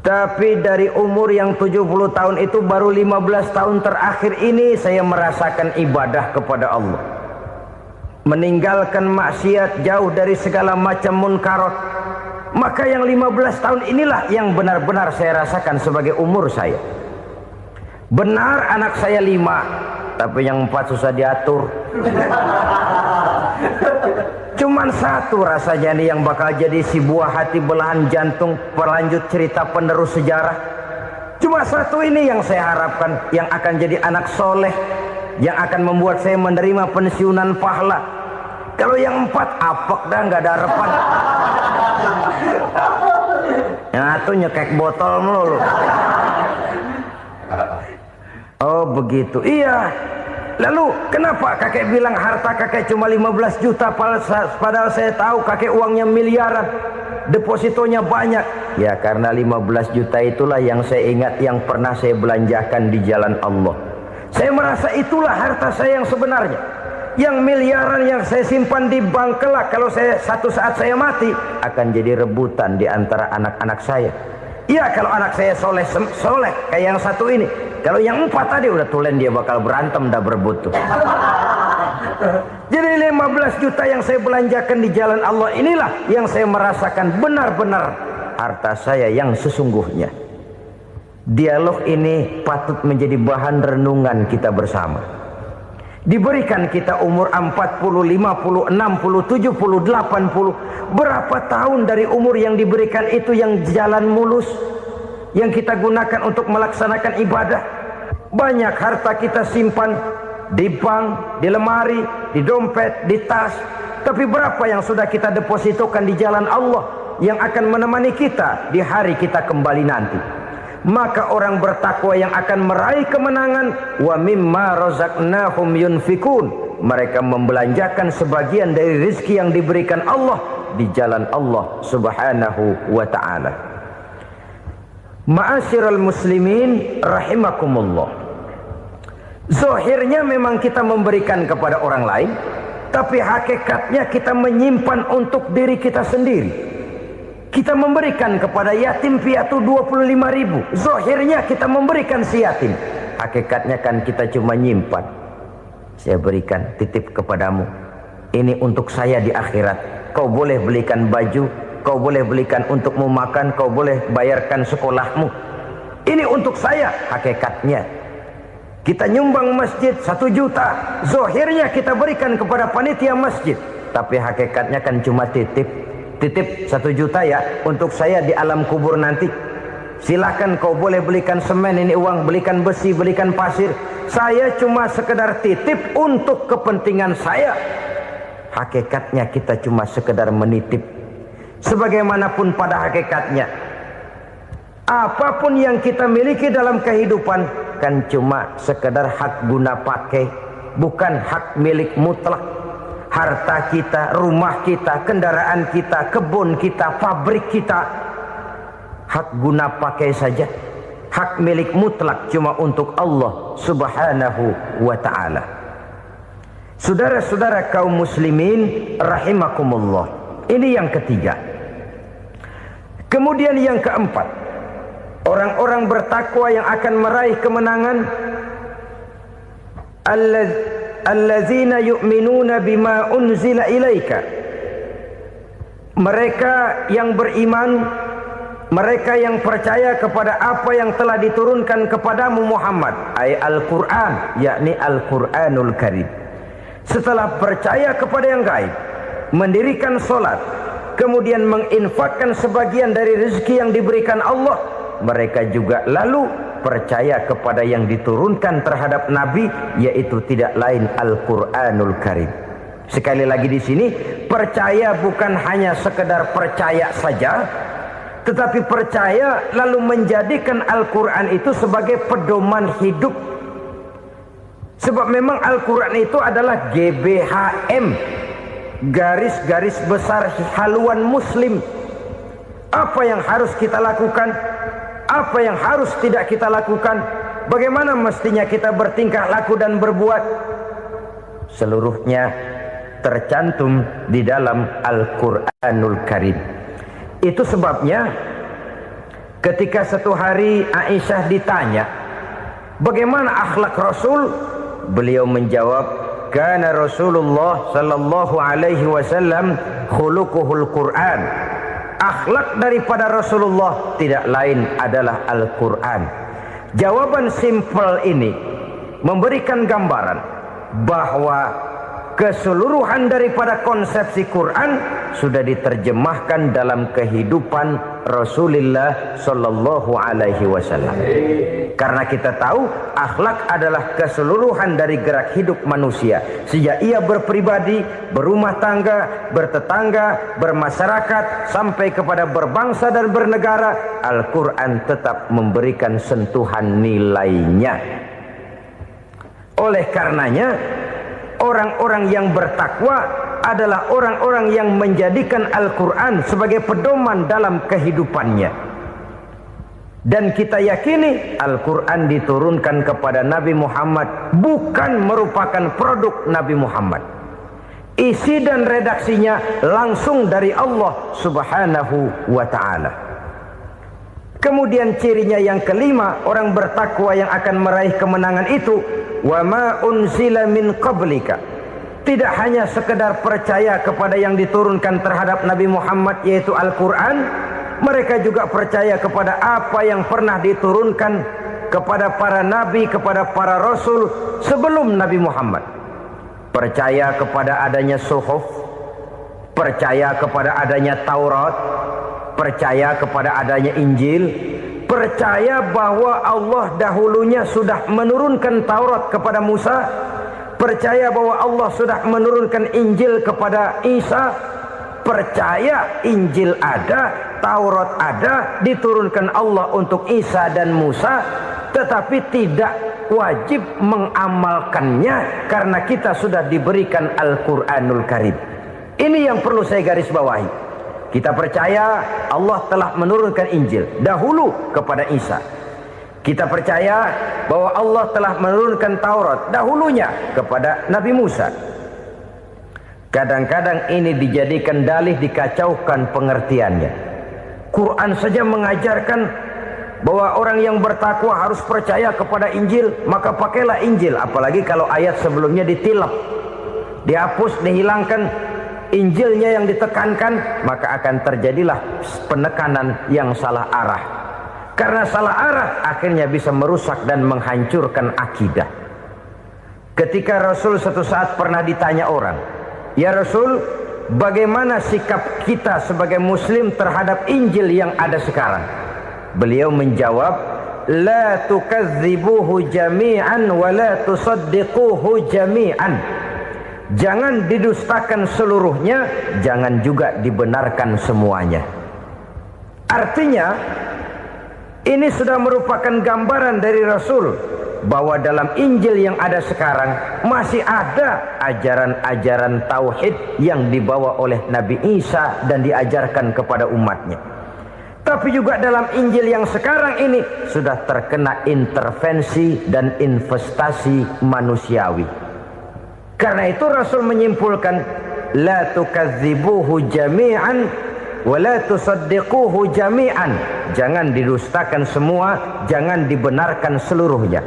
Tapi dari umur yang 70 tahun itu baru 15 tahun terakhir ini saya merasakan ibadah kepada Allah. Meninggalkan maksiat, jauh dari segala macam munkarat. Maka yang 15 tahun inilah yang benar-benar saya rasakan sebagai umur saya. Benar anak saya 5, tapi yang 4 susah diatur. Cuman 1 rasanya nih yang bakal jadi si buah hati belahan jantung pelanjut cerita penerus sejarah. Cuma 1 ini yang saya harapkan, yang akan jadi anak soleh, yang akan membuat saya menerima pensiunan pahala. Kalau yang 4 apek dah, nggak ada harapan. Yang 1 nyekek botol melulu. Oh begitu, iya. Lalu kenapa kakek bilang harta kakek cuma 15 juta padahal saya tahu kakek uangnya miliaran, depositonya banyak? Ya karena 15 juta itulah yang saya ingat yang pernah saya belanjakan di jalan Allah. Saya merasa itulah harta saya yang sebenarnya. Yang miliaran yang saya simpan di bank kelak, kalau satu saat saya mati, akan jadi rebutan di antara anak-anak saya. Iya kalau anak saya soleh kayak yang 1 ini. Kalau yang 4 tadi udah tulen dia bakal berantem dah berebut tuh. Jadi 15 juta yang saya belanjakan di jalan Allah inilah yang saya merasakan benar-benar harta saya yang sesungguhnya. Dialog ini patut menjadi bahan renungan kita bersama. Diberikan kita umur 40, 50, 60, 70, 80. Berapa tahun dari umur yang diberikan itu yang jalan mulus, yang kita gunakan untuk melaksanakan ibadah? Banyak harta kita simpan di bank, di lemari, di dompet, di tas. Tapi berapa yang sudah kita depositokan di jalan Allah yang akan menemani kita di hari kita kembali nanti? Maka orang bertakwa yang akan meraih kemenangan, wa mimma razaqnahum yunfikun, mereka membelanjakan sebagian dari rezeki yang diberikan Allah di jalan Allah Subhanahu wa ta'ala. Ma'asyiral muslimin rahimakumullah. Zahirnya memang kita memberikan kepada orang lain, tapi hakikatnya kita menyimpan untuk diri kita sendiri. Kita memberikan kepada yatim piatu 25.000. Zahirnya kita memberikan si yatim, hakikatnya kan kita cuma nyimpan. Saya berikan, titip kepadamu, ini untuk saya di akhirat. Kau boleh belikan baju, kau boleh belikan untukmu makan, kau boleh bayarkan sekolahmu. Ini untuk saya. Hakikatnya kita nyumbang masjid 1 juta, zahirnya kita berikan kepada panitia masjid, tapi hakikatnya kan cuma titip 1 juta ya, untuk saya di alam kubur nanti. Silahkan kau boleh belikan semen, ini uang, belikan besi, belikan pasir. Saya cuma sekedar titip untuk kepentingan saya. Hakikatnya kita cuma sekedar menitip. Sebagaimanapun pada hakikatnya, apapun yang kita miliki dalam kehidupan kan cuma sekedar hak guna pakai, bukan hak milik mutlak. Harta kita, rumah kita, kendaraan kita, kebun kita, pabrik kita, hak guna pakai saja. Hak milik mutlak cuma untuk Allah Subhanahu wa ta'ala. Saudara-saudara kaum muslimin rahimakumullah. Ini yang ketiga. Kemudian yang keempat, orang-orang bertakwa yang akan meraih kemenangan, allazina yu'minuna bima unzila ilaika. Mereka yang beriman, mereka yang percaya kepada apa yang telah diturunkan kepadamu Muhammad, ay Al-Quran, yakni Al-Quranul Karim. Setelah percaya kepada yang gaib, mendirikan solat, kemudian menginfakkan sebagian dari rezeki yang diberikan Allah, mereka juga lalu percaya kepada yang diturunkan terhadap Nabi, yaitu tidak lain Al-Quranul Karim. Sekali lagi di sini, percaya bukan hanya sekedar percaya saja, tetapi percaya lalu menjadikan Al-Quran itu sebagai pedoman hidup. Sebab memang Al-Quran itu adalah GBHM, garis-garis besar haluan muslim. Apa yang harus kita lakukan, apa yang harus tidak kita lakukan, bagaimana mestinya kita bertingkah laku dan berbuat, seluruhnya tercantum di dalam Al-Quranul Karim. Itu sebabnya ketika satu hari Aisyah ditanya bagaimana akhlak Rasul, beliau menjawab, kana Rasulullah sallallahu alaihi wasallam khuluquhul Quran. Akhlak daripada Rasulullah tidak lain adalah Al-Quran. Jawaban simpel ini memberikan gambaran bahwa keseluruhan daripada konsepsi Quran sudah diterjemahkan dalam kehidupan Rasulullah sallallahu alaihi wasallam. Karena kita tahu akhlak adalah keseluruhan dari gerak hidup manusia. Sejak ia berpribadi, berumah tangga, bertetangga, bermasyarakat, sampai kepada berbangsa dan bernegara, Al-Quran tetap memberikan sentuhan nilainya. Oleh karenanya, orang-orang yang bertakwa adalah orang-orang yang menjadikan Al-Quran sebagai pedoman dalam kehidupannya. Dan kita yakini Al-Quran diturunkan kepada Nabi Muhammad bukan merupakan produk Nabi Muhammad. Isi dan redaksinya langsung dari Allah Subhanahu wa ta'ala. Kemudian cirinya yang kelima, orang bertakwa yang akan meraih kemenangan itu, wa ma unzila min qablika. Tidak hanya sekedar percaya kepada yang diturunkan terhadap Nabi Muhammad, yaitu Al-Quran, mereka juga percaya kepada apa yang pernah diturunkan kepada para nabi, kepada para rasul sebelum Nabi Muhammad. Percaya kepada adanya suhuf, percaya kepada adanya Taurat, percaya kepada adanya Injil, percaya bahwa Allah dahulunya sudah menurunkan Taurat kepada Musa, percaya bahwa Allah sudah menurunkan Injil kepada Isa, percaya Injil ada, Taurat ada, diturunkan Allah untuk Isa dan Musa, tetapi tidak wajib mengamalkannya karena kita sudah diberikan Al-Quranul Karim. Ini yang perlu saya garis bawahi. Kita percaya Allah telah menurunkan Injil dahulu kepada Isa. Kita percaya bahwa Allah telah menurunkan Taurat dahulunya kepada Nabi Musa. Kadang-kadang ini dijadikan dalih, dikacaukan pengertiannya. Quran saja mengajarkan bahwa orang yang bertakwa harus percaya kepada Injil, maka pakailah Injil. Apalagi kalau ayat sebelumnya ditilap, dihapus, dihilangkan, Injilnya yang ditekankan, maka akan terjadilah penekanan yang salah arah. Karena salah arah akhirnya bisa merusak dan menghancurkan akidah. Ketika Rasul suatu saat pernah ditanya orang, "Ya Rasul, bagaimana sikap kita sebagai muslim terhadap Injil yang ada sekarang?" Beliau menjawab, "La tukadzibuhu jami'an wa la tusaddiquhu jami'an." Jangan didustakan seluruhnya, jangan juga dibenarkan semuanya. Artinya, ini sudah merupakan gambaran dari Rasul bahwa dalam Injil yang ada sekarang masih ada ajaran-ajaran tauhid yang dibawa oleh Nabi Isa dan diajarkan kepada umatnya. Tapi juga dalam Injil yang sekarang ini sudah terkena intervensi dan investasi manusiawi. Karena itu Rasul menyimpulkan, la tukadzibuhu jami'an wa la tusaddiquhu jami'an. Jangan didustakan semua, jangan dibenarkan seluruhnya.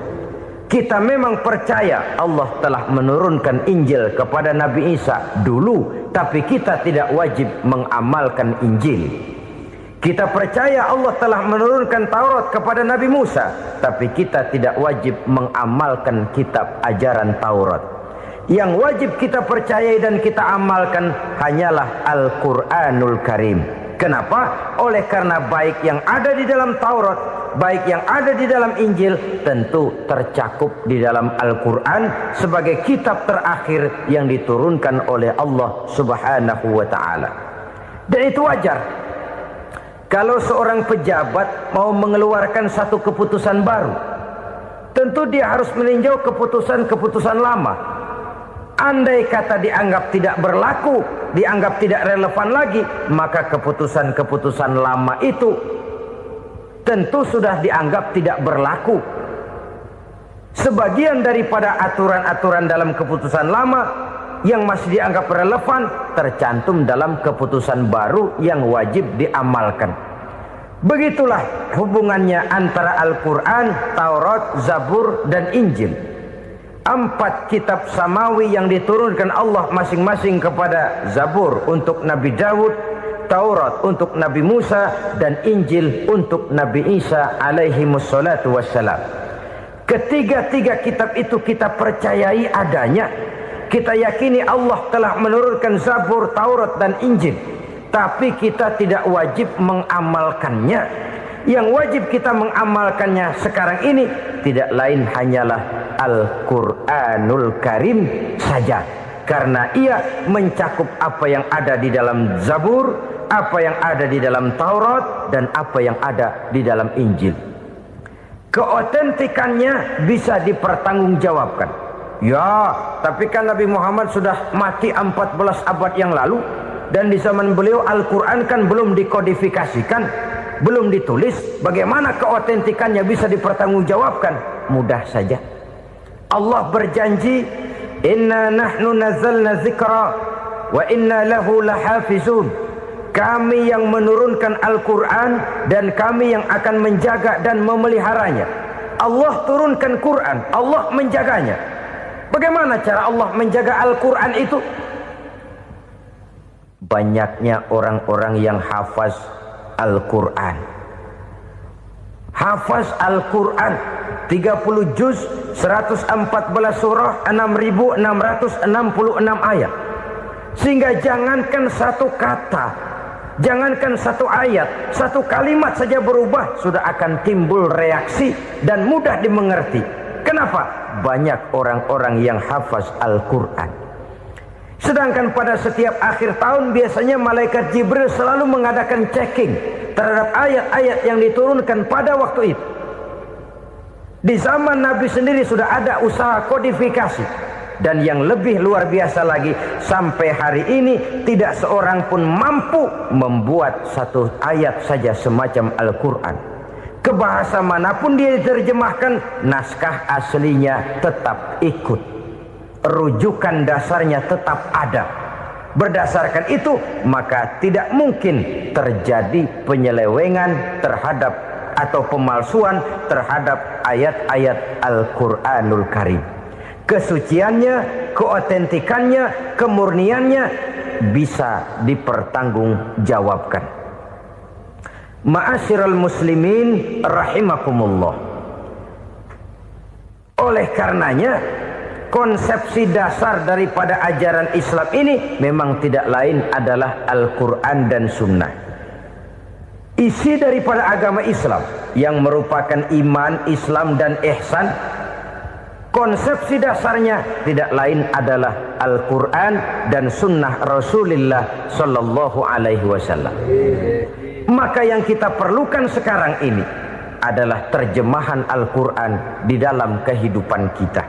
Kita memang percaya Allah telah menurunkan Injil kepada Nabi Isa dulu, tapi kita tidak wajib mengamalkan Injil. Kita percaya Allah telah menurunkan Taurat kepada Nabi Musa, tapi kita tidak wajib mengamalkan kitab ajaran Taurat. Yang wajib kita percayai dan kita amalkan hanyalah Al-Quranul Karim. Kenapa? Oleh karena baik yang ada di dalam Taurat, baik yang ada di dalam Injil, tentu tercakup di dalam Al-Quran sebagai kitab terakhir yang diturunkan oleh Allah Subhanahu wa Ta'ala. Dan itu wajar. Kalau seorang pejabat mau mengeluarkan satu keputusan baru, tentu dia harus meninjau keputusan-keputusan lama. Andai kata dianggap tidak berlaku, dianggap tidak relevan lagi, maka keputusan-keputusan lama itu tentu sudah dianggap tidak berlaku. Sebagian daripada aturan-aturan dalam keputusan lama yang masih dianggap relevan tercantum dalam keputusan baru yang wajib diamalkan. Begitulah hubungannya antara Al-Quran, Taurat, Zabur, dan Injil. 4 kitab samawi yang diturunkan Allah masing-masing kepada Zabur untuk Nabi Daud, Taurat untuk Nabi Musa, dan Injil untuk Nabi Isa alaihi wassalatu wassalam. Ketiga-tiga kitab itu kita percayai adanya. Kita yakini Allah telah menurunkan Zabur, Taurat, dan Injil. Tapi kita tidak wajib mengamalkannya. Yang wajib kita mengamalkannya sekarang ini tidak lain hanyalah Al-Quranul Karim saja. Karena ia mencakup apa yang ada di dalam Zabur, apa yang ada di dalam Taurat, dan apa yang ada di dalam Injil. Keotentikannya bisa dipertanggungjawabkan. Ya, tapi kan Nabi Muhammad sudah mati 14 abad yang lalu, dan di zaman beliau Al-Quran kan belum dikodifikasikan, belum ditulis. Bagaimana keotentikannya bisa dipertanggungjawabkan? Mudah saja. Allah berjanji, inna nahnu nazzalna dzikra wa inna lahu lahafizun. Kami yang menurunkan Al-Quran dan kami yang akan menjaga dan memeliharanya. Allah turunkan Quran, Allah menjaganya. Bagaimana cara Allah menjaga Al-Quran itu? Banyaknya orang-orang yang hafaz Al-Quran. Hafaz Al-Quran 30 juz, 114 surah, 6.666 ayat. Sehingga jangankan satu kata, Jangankan satu ayat, satu kalimat saja berubah sudah akan timbul reaksi dan mudah dimengerti. Kenapa? Banyak orang-orang yang hafaz Al-Quran. Sedangkan pada setiap akhir tahun biasanya malaikat Jibril selalu mengadakan checking terhadap ayat-ayat yang diturunkan pada waktu itu. Di zaman Nabi sendiri sudah ada usaha kodifikasi. Dan yang lebih luar biasa lagi, sampai hari ini tidak seorang pun mampu membuat satu ayat saja semacam Al-Quran. Ke bahasa manapun dia diterjemahkan, naskah aslinya tetap ikut, rujukan dasarnya tetap ada. Berdasarkan itu, maka tidak mungkin terjadi penyelewengan terhadap atau pemalsuan terhadap ayat-ayat Al-Quranul Karim. Kesuciannya, keotentikannya, kemurniannya bisa dipertanggungjawabkan. Ma'asyiral muslimin rahimakumullah. Oleh karenanya, konsepsi dasar daripada ajaran Islam ini memang tidak lain adalah Al-Quran dan Sunnah. Isi daripada agama Islam yang merupakan iman, Islam dan ihsan, konsepsi dasarnya tidak lain adalah Al-Quran dan Sunnah Rasulullah Sallallahu Alaihi Wasallam. Maka yang kita perlukan sekarang ini adalah terjemahan Al-Quran di dalam kehidupan kita.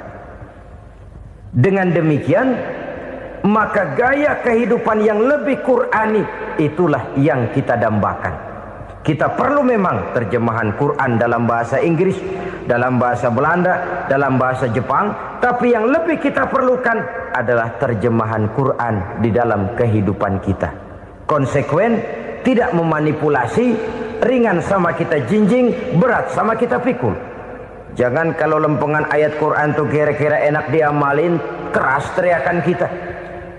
Dengan demikian, maka gaya kehidupan yang lebih Qurani itulah yang kita dambakan. Kita perlu memang terjemahan Quran dalam bahasa Inggris, dalam bahasa Belanda, dalam bahasa Jepang, tapi yang lebih kita perlukan adalah terjemahan Quran di dalam kehidupan kita. Konsekuen, tidak memanipulasi, ringan sama kita jinjing, berat sama kita pikul. Jangan kalau lempengan ayat Quran tuh kira-kira enak diamalin, keras teriakan kita.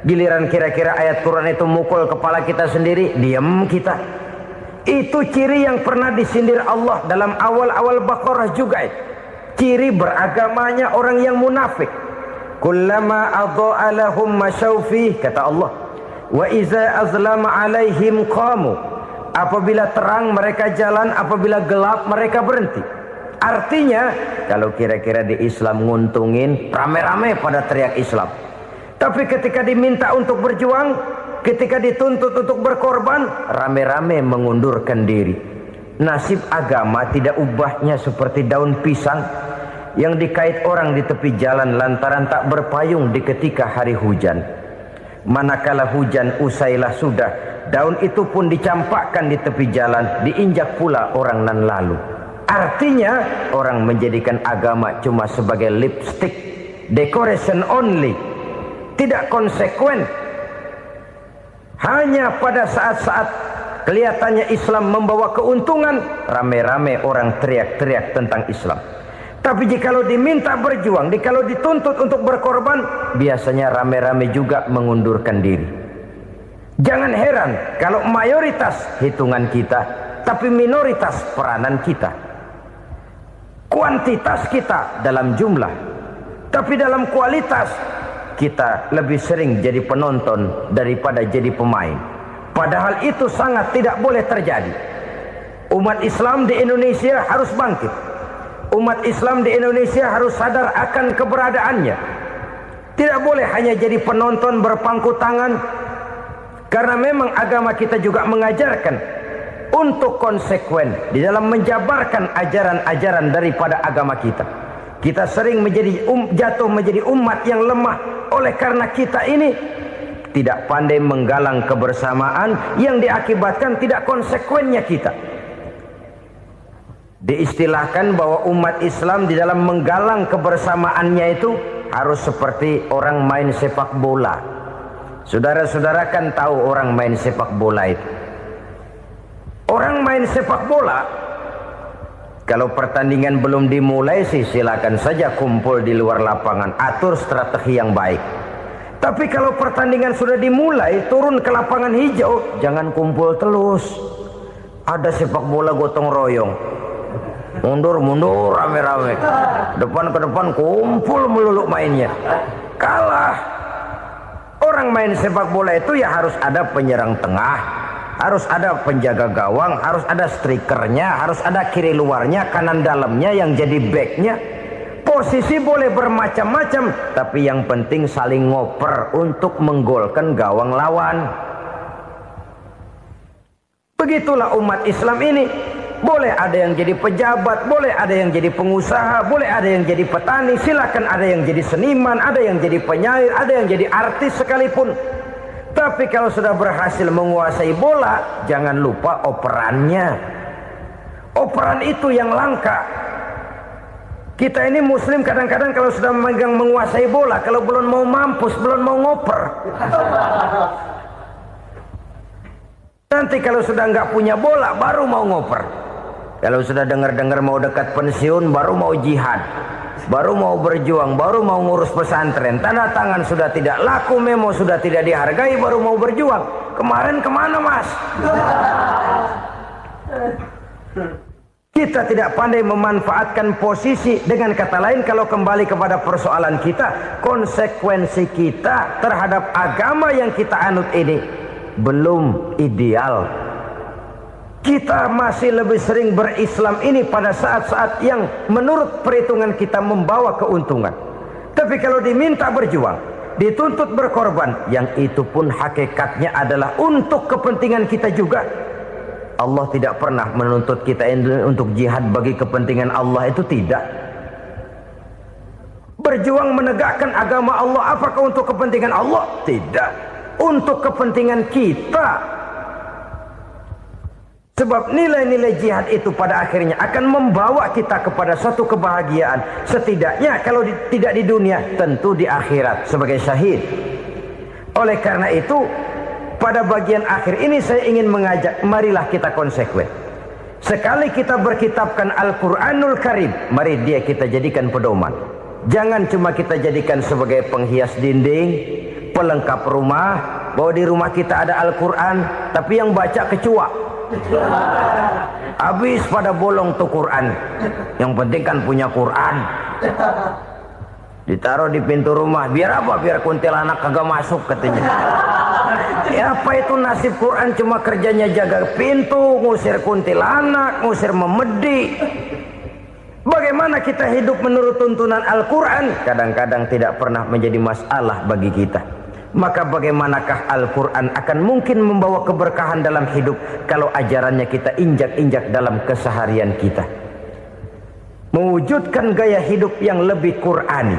Giliran kira-kira ayat Quran itu mukul kepala kita sendiri, diam kita. Itu ciri yang pernah disindir Allah dalam awal-awal Baqarah juga. Ciri beragamanya orang yang munafik. Kullama adha'a lahum masyawfih, kata Allah. Wa iza azlama alaihim qamu. Apabila terang mereka jalan, apabila gelap mereka berhenti. Artinya, kalau kira-kira di Islam nguntungin, rame-rame pada teriak Islam. Tapi ketika diminta untuk berjuang, ketika dituntut untuk berkorban, rame-rame mengundurkan diri. Nasib agama tidak ubahnya seperti daun pisang yang dikait orang di tepi jalan lantaran tak berpayung di ketika hari hujan. Manakala hujan usailah sudah, daun itu pun dicampakkan di tepi jalan, diinjak pula orang nan lalu. Artinya, orang menjadikan agama cuma sebagai lipstick, decoration only, tidak konsekuen. Hanya pada saat-saat kelihatannya Islam membawa keuntungan, rame-rame orang teriak-teriak tentang Islam. Tapi jikalau diminta berjuang, jikalau dituntut untuk berkorban, biasanya rame-rame juga mengundurkan diri. Jangan heran kalau mayoritas hitungan kita, tapi minoritas peranan kita. Kuantitas kita dalam jumlah, tapi dalam kualitas kita lebih sering jadi penonton daripada jadi pemain. Padahal itu sangat tidak boleh terjadi. Umat Islam di Indonesia harus bangkit. Umat Islam di Indonesia harus sadar akan keberadaannya. Tidak boleh hanya jadi penonton berpangku tangan. Karena memang agama kita juga mengajarkan untuk konsekuen di dalam menjabarkan ajaran-ajaran daripada agama kita. Kita sering jatuh menjadi umat yang lemah oleh karena kita ini tidak pandai menggalang kebersamaan yang diakibatkan tidak konsekuennya kita. Diistilahkan bahwa umat Islam di dalam menggalang kebersamaannya itu harus seperti orang main sepak bola. Saudara-saudara kan tahu orang main sepak bola itu. Orang main sepak bola, kalau pertandingan belum dimulai sih silakan saja kumpul di luar lapangan, atur strategi yang baik. Tapi kalau pertandingan sudah dimulai, turun ke lapangan hijau, jangan kumpul terus. Ada sepak bola gotong royong, mundur-mundur rame-rame, depan ke depan kumpul melulu mainnya. Kalah. Orang main sepak bola itu ya harus ada penyerang tengah, harus ada penjaga gawang, harus ada strikernya, harus ada kiri luarnya, kanan dalamnya yang jadi backnya. Posisi boleh bermacam-macam, tapi yang penting saling ngoper untuk menggolkan gawang lawan. Begitulah umat Islam ini. Boleh ada yang jadi pejabat, boleh ada yang jadi pengusaha, boleh ada yang jadi petani, silakan ada yang jadi seniman, ada yang jadi penyair, ada yang jadi artis sekalipun. Tapi kalau sudah berhasil menguasai bola, jangan lupa operannya. Operan itu yang langka. Kita ini muslim kadang-kadang kalau sudah memegang menguasai bola, kalau belum mau mampus, belum mau ngoper. Nanti kalau sudah nggak punya bola, baru mau ngoper. Kalau sudah dengar-dengar mau dekat pensiun, baru mau jihad, baru mau berjuang, baru mau ngurus pesantren. Tanda tangan sudah tidak laku, memo sudah tidak dihargai, baru mau berjuang. Kemarin kemana mas? Kita tidak pandai memanfaatkan posisi. Dengan kata lain, kalau kembali kepada persoalan kita, konsekuensi kita terhadap agama yang kita anut ini belum ideal. Kita masih lebih sering berislam ini pada saat-saat yang menurut perhitungan kita membawa keuntungan. Tapi kalau diminta berjuang, dituntut berkorban, yang itu pun hakikatnya adalah untuk kepentingan kita juga. Allah tidak pernah menuntut kita untuk jihad bagi kepentingan Allah, itu tidak. Berjuang menegakkan agama Allah, apakah untuk kepentingan Allah? Tidak. Untuk kepentingan kita. Sebab nilai-nilai jihad itu pada akhirnya akan membawa kita kepada suatu kebahagiaan. Setidaknya kalau tidak di dunia, tentu di akhirat sebagai syahid. Oleh karena itu, pada bagian akhir ini saya ingin mengajak, marilah kita konsekuen. Sekali kita berkitabkan Al-Quranul Karim, mari dia kita jadikan pedoman. Jangan cuma kita jadikan sebagai penghias dinding, pelengkap rumah, bahwa di rumah kita ada Al-Quran, tapi yang baca kecoa. Habis pada bolong tuh Quran. Yang penting kan punya Quran. Ditaruh di pintu rumah. Biar apa? Biar kuntilanak kagak masuk katanya. Ya apa itu nasib Quran, cuma kerjanya jaga pintu, ngusir kuntilanak, ngusir memedi. Bagaimana kita hidup menurut tuntunan Al-Quran? Kadang-kadang tidak pernah menjadi masalah bagi kita. Maka bagaimanakah Al-Quran akan mungkin membawa keberkahan dalam hidup kalau ajarannya kita injak-injak dalam keseharian kita? Mewujudkan gaya hidup yang lebih Qur'ani,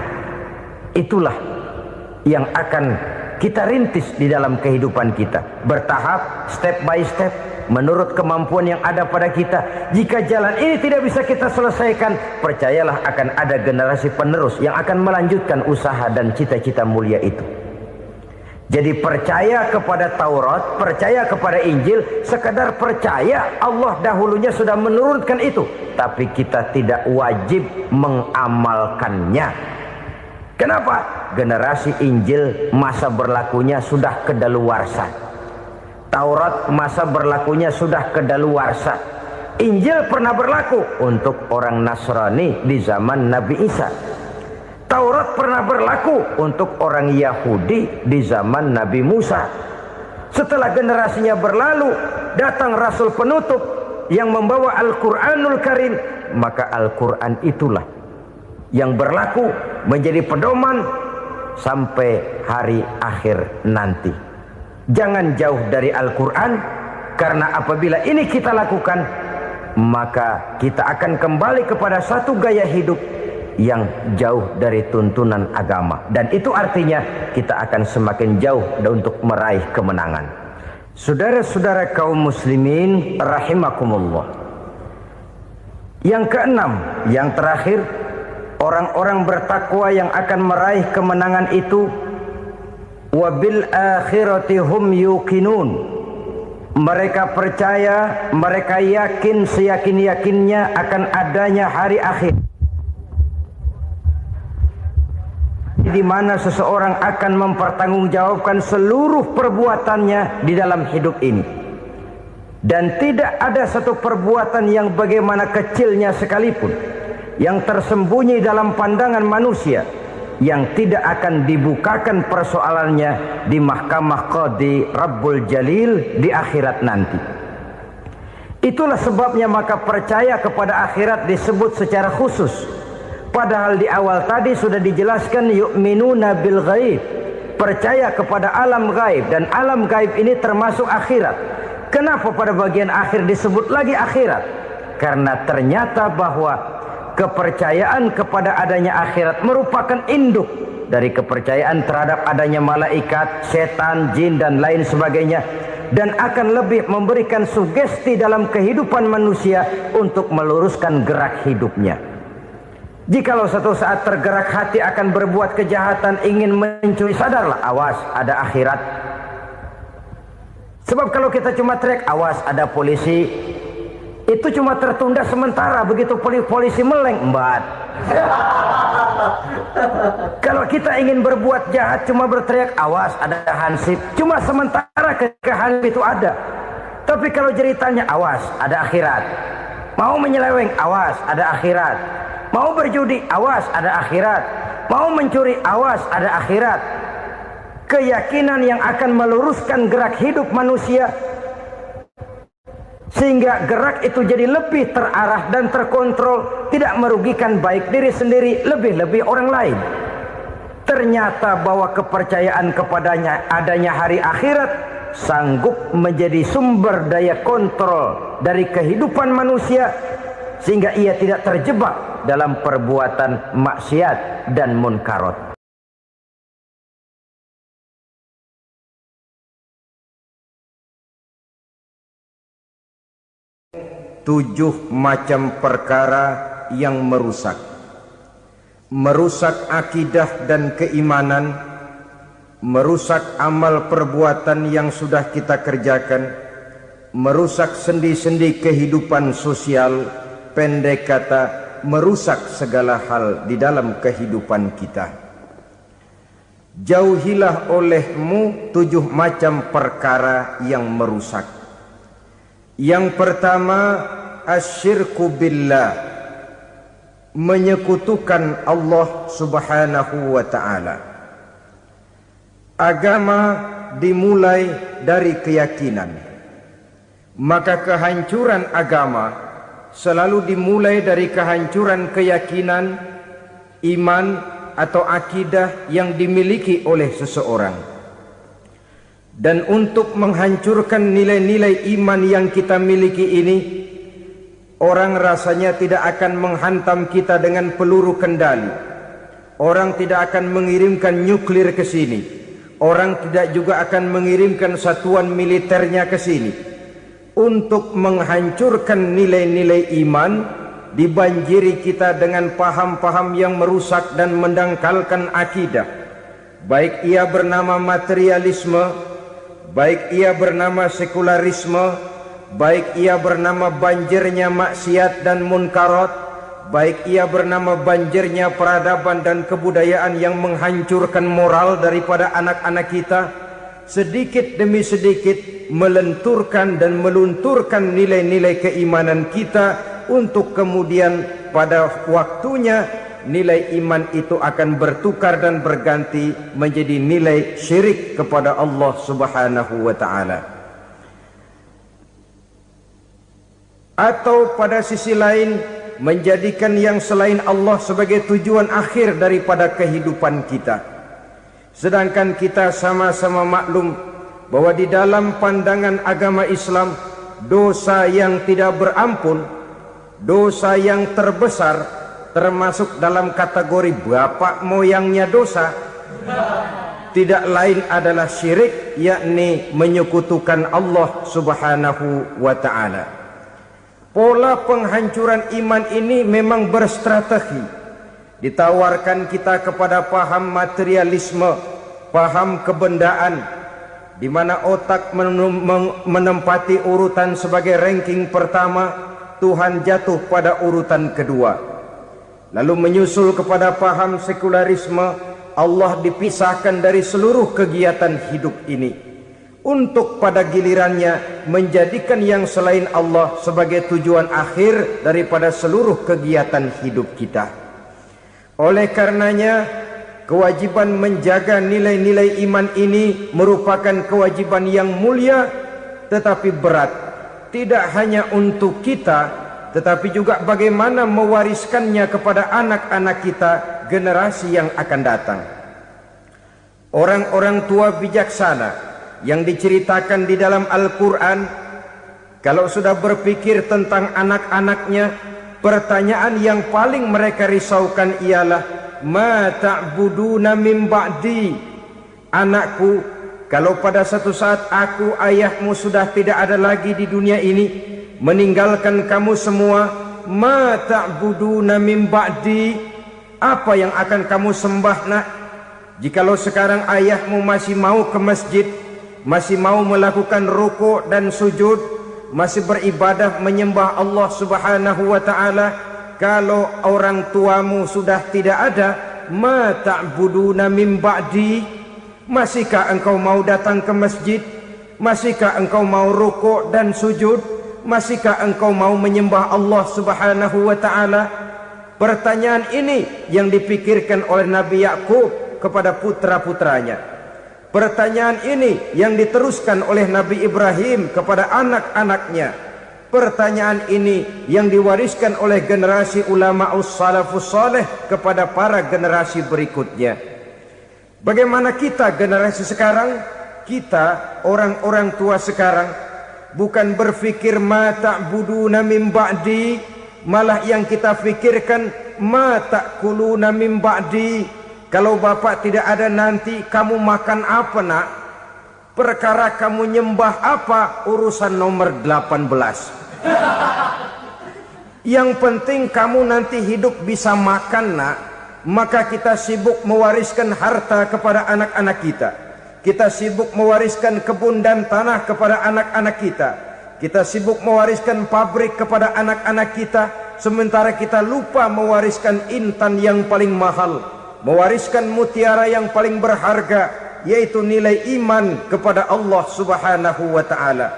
itulah yang akan kita rintis di dalam kehidupan kita. Bertahap, step by step, menurut kemampuan yang ada pada kita. Jika jalan ini tidak bisa kita selesaikan, percayalah akan ada generasi penerus yang akan melanjutkan usaha dan cita-cita mulia itu. Jadi percaya kepada Taurat, percaya kepada Injil, sekadar percaya Allah dahulunya sudah menurunkan itu. Tapi kita tidak wajib mengamalkannya. Kenapa? Generasi Injil masa berlakunya sudah kedaluarsa. Taurat masa berlakunya sudah kedaluarsa. Injil pernah berlaku untuk orang Nasrani di zaman Nabi Isa. Taurat pernah berlaku untuk orang Yahudi di zaman Nabi Musa. Setelah generasinya berlalu, datang Rasul penutup yang membawa Al-Quranul Karim. Maka Al-Quran itulah yang berlaku menjadi pedoman sampai hari akhir nanti. Jangan jauh dari Al-Quran, karena apabila ini kita lakukan, maka kita akan kembali kepada satu gaya hidup yang jauh dari tuntunan agama, dan itu artinya kita akan semakin jauh untuk meraih kemenangan. Saudara-saudara kaum muslimin rahimakumullah. Yang keenam, yang terakhir, orang-orang bertakwa yang akan meraih kemenangan itu wabil akhirati hum yuqinun. Mereka percaya, mereka yakin seyakin-yakinnya akan adanya hari akhir, di mana seseorang akan mempertanggungjawabkan seluruh perbuatannya di dalam hidup ini. Dan tidak ada satu perbuatan yang bagaimana kecilnya sekalipun yang tersembunyi dalam pandangan manusia yang tidak akan dibukakan persoalannya di mahkamah Qadi Rabbul Jalil di akhirat nanti. Itulah sebabnya maka percaya kepada akhirat disebut secara khusus. Padahal di awal tadi sudah dijelaskan yu'minuna bil ghaib, percaya kepada alam gaib, dan alam gaib ini termasuk akhirat. Kenapa pada bagian akhir disebut lagi akhirat? Karena ternyata bahwa kepercayaan kepada adanya akhirat merupakan induk dari kepercayaan terhadap adanya malaikat, setan, jin dan lain sebagainya, dan akan lebih memberikan sugesti dalam kehidupan manusia untuk meluruskan gerak hidupnya. Jikalau satu saat tergerak hati akan berbuat kejahatan, ingin mencuri, sadarlah, awas ada akhirat. Sebab kalau kita cuma teriak awas ada polisi, itu cuma tertunda sementara, begitu polisi meleng, embat. Kalau kita ingin berbuat jahat cuma berteriak awas ada hansip, cuma sementara ke hansip itu ada. Tapi kalau ceritanya awas ada akhirat, mau menyeleweng awas ada akhirat, mau berjudi awas ada akhirat, mau mencuri awas ada akhirat. Keyakinan yang akan meluruskan gerak hidup manusia sehingga gerak itu jadi lebih terarah dan terkontrol, tidak merugikan baik diri sendiri, lebih-lebih orang lain. Ternyata bahwa kepercayaan kepadanya adanya hari akhirat sanggup menjadi sumber daya kontrol dari kehidupan manusia, sehingga ia tidak terjebak dalam perbuatan maksiat dan munkarat. 7 macam perkara yang merusak akidah dan keimanan, merusak amal perbuatan yang sudah kita kerjakan, merusak sendi-sendi kehidupan sosial, pendek kata merusak segala hal di dalam kehidupan kita. Jauhilah olehmu 7 macam perkara yang merusak. Yang pertama, asyirku billah, menyekutukan Allah subhanahu wa ta'ala. Agama dimulai dari keyakinan, maka kehancuran agama selalu dimulai dari kehancuran keyakinan, iman atau akidah yang dimiliki oleh seseorang. Dan untuk menghancurkan nilai-nilai iman yang kita miliki ini, orang rasanya tidak akan menghantam kita dengan peluru kendali. Orang tidak akan mengirimkan nuklir ke sini. Orang tidak juga akan mengirimkan satuan militernya ke sini. Untuk menghancurkan nilai-nilai iman, dibanjiri kita dengan paham-paham yang merusak dan mendangkalkan akidah. Baik ia bernama materialisme, baik ia bernama sekularisme, baik ia bernama banjirnya maksiat dan munkarat, baik ia bernama banjirnya peradaban dan kebudayaan yang menghancurkan moral daripada anak-anak kita, sedikit demi sedikit melenturkan dan melunturkan nilai-nilai keimanan kita, untuk kemudian pada waktunya nilai iman itu akan bertukar dan berganti menjadi nilai syirik kepada Allah subhanahu wa ta'ala. Atau pada sisi lain, menjadikan yang selain Allah sebagai tujuan akhir daripada kehidupan kita. Sedangkan kita sama-sama maklum bahwa di dalam pandangan agama Islam, dosa yang tidak berampun, dosa yang terbesar, termasuk dalam kategori bapak moyangnya dosa, tidak lain adalah syirik, yakni menyekutukan Allah subhanahu wa ta'ala. Pola penghancuran iman ini memang berstrategi. Ditawarkan kita kepada paham materialisme, paham kebendaan, di mana otak menempati urutan sebagai ranking pertama, Tuhan jatuh pada urutan kedua. Lalu menyusul kepada paham sekularisme, Allah dipisahkan dari seluruh kegiatan hidup ini, untuk pada gilirannya menjadikan yang selain Allah sebagai tujuan akhir daripada seluruh kegiatan hidup kita. Oleh karenanya, kewajiban menjaga nilai-nilai iman ini merupakan kewajiban yang mulia tetapi berat, tidak hanya untuk kita, tetapi juga bagaimana mewariskannya kepada anak-anak kita, generasi yang akan datang. Orang-orang tua bijaksana yang diceritakan di dalam Al-Quran, kalau sudah berpikir tentang anak-anaknya, pertanyaan yang paling mereka risaukan ialah ma ta'buduna min ba'di. Anakku, kalau pada satu saat aku, ayahmu sudah tidak ada lagi di dunia ini, meninggalkan kamu semua, ma ta'buduna min ba'di, apa yang akan kamu sembah nak? Jikalau sekarang ayahmu masih mau ke masjid, masih mau melakukan rukuk dan sujud, masih beribadah menyembah Allah Subhanahu wa ta'ala, kalau orang tuamu sudah tidak ada, ma ta'buduna min ba'di, masihkah engkau mau datang ke masjid? Masihkah engkau mau rukuk dan sujud? Masihkah engkau mau menyembah Allah Subhanahu wa ta'ala? Pertanyaan ini yang dipikirkan oleh Nabi Yakub kepada putra-putranya. Pertanyaan ini yang diteruskan oleh Nabi Ibrahim kepada anak-anaknya. Pertanyaan ini yang diwariskan oleh generasi ulama salafus saleh kepada para generasi berikutnya. Bagaimana kita generasi sekarang? Kita orang-orang tua sekarang bukan berfikir ma ta'buduna min ba'di, malah yang kita fikirkan ma ta'kuluna min ba'di. Kalau bapak tidak ada nanti kamu makan apa nak? Perkara kamu nyembah apa, urusan nomor 18. Yang penting kamu nanti hidup bisa makan nak. Maka kita sibuk mewariskan harta kepada anak-anak kita. Kita sibuk mewariskan kebun dan tanah kepada anak-anak kita. Kita sibuk mewariskan pabrik kepada anak-anak kita, sementara kita lupa mewariskan intan yang paling mahal, mewariskan mutiara yang paling berharga, yaitu nilai iman kepada Allah Subhanahu wa ta'ala.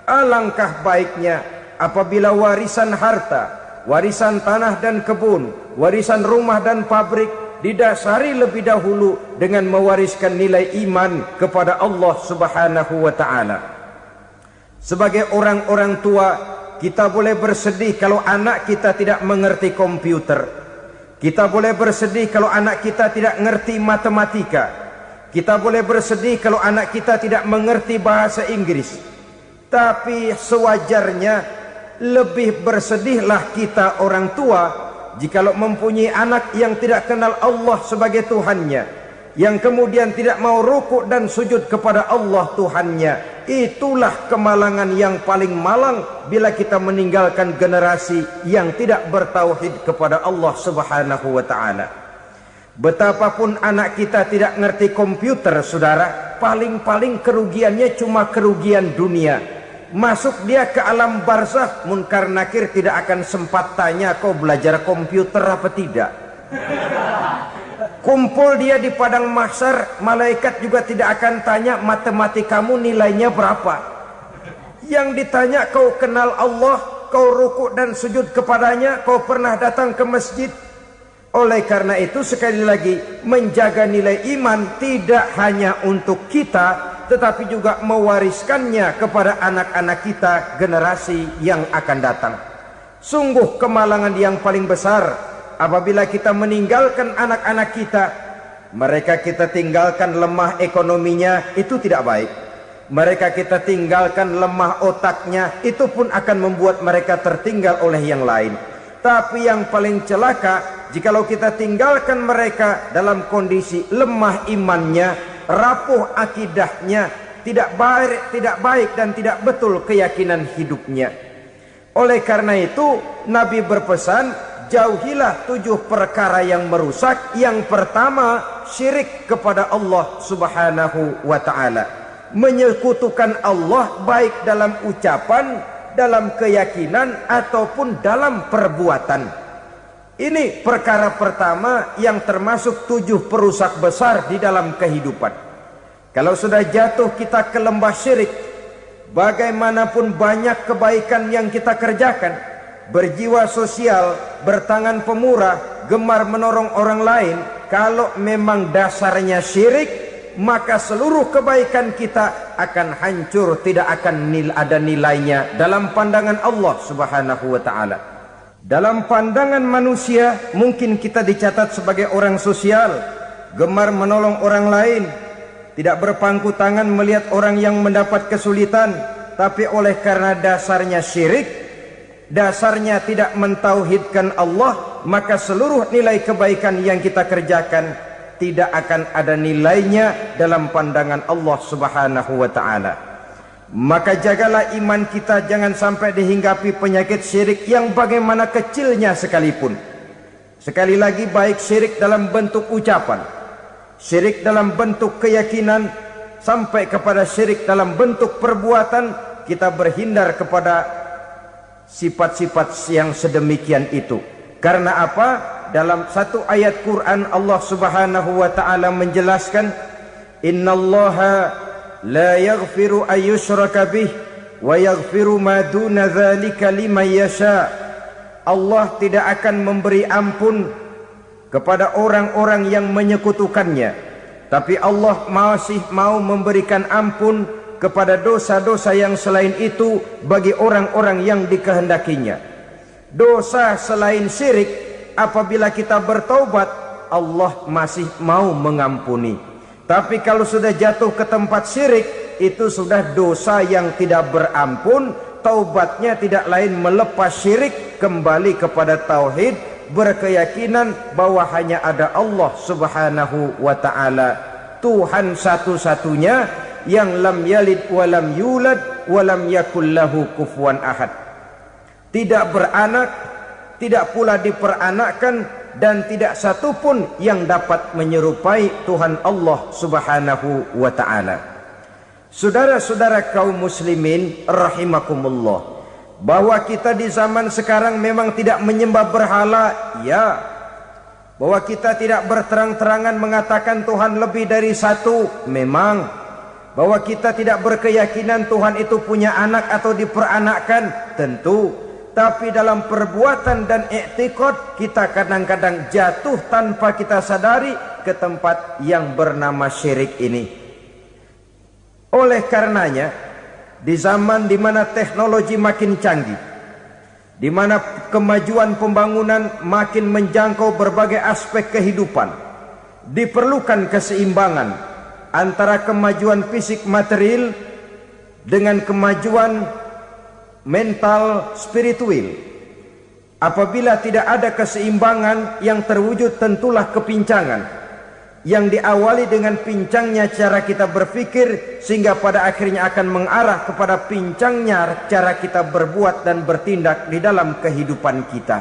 Alangkah baiknya apabila warisan harta, warisan tanah dan kebun, warisan rumah dan pabrik didasari lebih dahulu dengan mewariskan nilai iman kepada Allah Subhanahu wa ta'ala. Sebagai orang-orang tua, kita boleh bersedih kalau anak kita tidak mengerti komputer. Kita boleh bersedih kalau anak kita tidak mengerti matematika. Kita boleh bersedih kalau anak kita tidak mengerti bahasa Inggris. Tapi sewajarnya lebih bersedihlah kita orang tua jikalau mempunyai anak yang tidak kenal Allah sebagai Tuhannya, yang kemudian tidak mau rukuk dan sujud kepada Allah Tuhannya. Itulah kemalangan yang paling malang bila kita meninggalkan generasi yang tidak bertauhid kepada Allah Subhanahu wa ta'ala. Betapapun anak kita tidak ngerti komputer, saudara, paling-paling kerugiannya cuma kerugian dunia. Masuk dia ke alam barzakh, munkar nakir tidak akan sempat tanya kau belajar komputer apa tidak. Kumpul dia di padang mahsyar, malaikat juga tidak akan tanya matematikamu nilainya berapa. Yang ditanya kau kenal Allah, kau rukuk dan sujud kepadanya, kau pernah datang ke masjid. Oleh karena itu sekali lagi, menjaga nilai iman tidak hanya untuk kita, tetapi juga mewariskannya kepada anak-anak kita, generasi yang akan datang. Sungguh kemalangan yang paling besar apabila kita meninggalkan anak-anak kita. Mereka kita tinggalkan lemah ekonominya, itu tidak baik. Mereka kita tinggalkan lemah otaknya, itu pun akan membuat mereka tertinggal oleh yang lain. Tapi yang paling celaka, jikalau kita tinggalkan mereka dalam kondisi lemah imannya, rapuh akidahnya, tidak baik dan tidak betul keyakinan hidupnya. Oleh karena itu Nabi berpesan, jauhilah 7 perkara yang merusak. Yang pertama, syirik kepada Allah Subhanahu wa ta'ala, menyekutukan Allah baik dalam ucapan, dalam keyakinan ataupun dalam perbuatan. Ini perkara pertama yang termasuk 7 perusak besar di dalam kehidupan. Kalau sudah jatuh kita ke lembah syirik, bagaimanapun banyak kebaikan yang kita kerjakan, berjiwa sosial, bertangan pemurah, gemar menolong orang lain, kalau memang dasarnya syirik, maka seluruh kebaikan kita akan hancur, tidak akan ada nilainya dalam pandangan Allah Subhanahu wa taala. Dalam pandangan manusia, mungkin kita dicatat sebagai orang sosial, gemar menolong orang lain, tidak berpangku tangan melihat orang yang mendapat kesulitan, tapi oleh karena dasarnya syirik, dasarnya tidak mentauhidkan Allah, maka seluruh nilai kebaikan yang kita kerjakan tidak akan ada nilainya dalam pandangan Allah Subhanahu wa taala. Maka jagalah iman kita, jangan sampai dihinggapi penyakit syirik yang bagaimana kecilnya sekalipun. Sekali lagi, baik syirik dalam bentuk ucapan, syirik dalam bentuk keyakinan, sampai kepada syirik dalam bentuk perbuatan, kita berhindar kepada sifat-sifat yang sedemikian itu. Karena apa? Dalam satu ayat Quran Allah Subhanahu wa taala menjelaskan, innallaha la yaghfiru ayyushraka bih wa yaghfiru ma duna dzalika liman yasha. Allah tidak akan memberi ampun kepada orang-orang yang menyekutukannya, tapi Allah masih mau memberikan ampun kepada dosa-dosa yang selain itu bagi orang-orang yang dikehendakinya. Dosa selain syirik, apabila kita bertaubat, Allah masih mau mengampuni. Tapi kalau sudah jatuh ke tempat syirik, itu sudah dosa yang tidak berampun. Taubatnya tidak lain melepas syirik, kembali kepada tauhid, berkeyakinan bahwa hanya ada Allah Subhanahu wa taala, Tuhan satu-satunya yang lam yalid wa lam yulad wa lam yakul lahu kufuwan ahad. Tidak beranak, tidak pula diperanakkan, dan tidak satupun yang dapat menyerupai Tuhan Allah Subhanahu wa taala. Saudara-saudara kaum muslimin rahimakumullah, bahwa kita di zaman sekarang memang tidak menyembah berhala, ya. Bahwa kita tidak berterang-terangan mengatakan Tuhan lebih dari satu, memang. Bahwa kita tidak berkeyakinan Tuhan itu punya anak atau diperanakkan, tentu. Tapi dalam perbuatan dan i'tiqad, kita kadang-kadang jatuh tanpa kita sadari ke tempat yang bernama syirik ini. Oleh karenanya, di zaman di mana teknologi makin canggih, di mana kemajuan pembangunan makin menjangkau berbagai aspek kehidupan, diperlukan keseimbangan antara kemajuan fisik material dengan kemajuan mental spiritual. Apabila tidak ada keseimbangan, yang terwujud tentulah kepincangan, yang diawali dengan pincangnya cara kita berpikir, sehingga pada akhirnya akan mengarah kepada pincangnya cara kita berbuat dan bertindak di dalam kehidupan kita.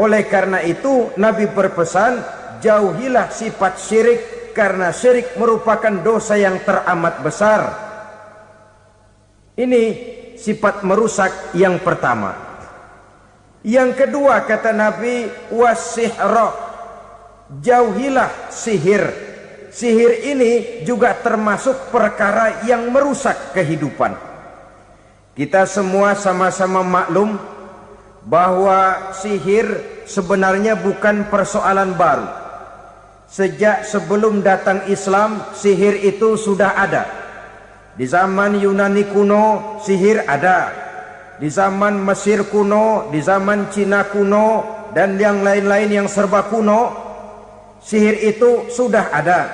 Oleh karena itu, Nabi berpesan, jauhilah sifat syirik, karena syirik merupakan dosa yang teramat besar. Ini sifat merusak yang pertama. Yang kedua, kata Nabi, wasihra, jauhilah sihir. Sihir ini juga termasuk perkara yang merusak kehidupan. Kita semua sama-sama maklum bahwa sihir sebenarnya bukan persoalan baru. Sejak sebelum datang Islam, sihir itu sudah ada. Di zaman Yunani kuno, sihir ada. Di zaman Mesir kuno, di zaman Cina kuno, dan yang lain-lain yang serba kuno, sihir itu sudah ada.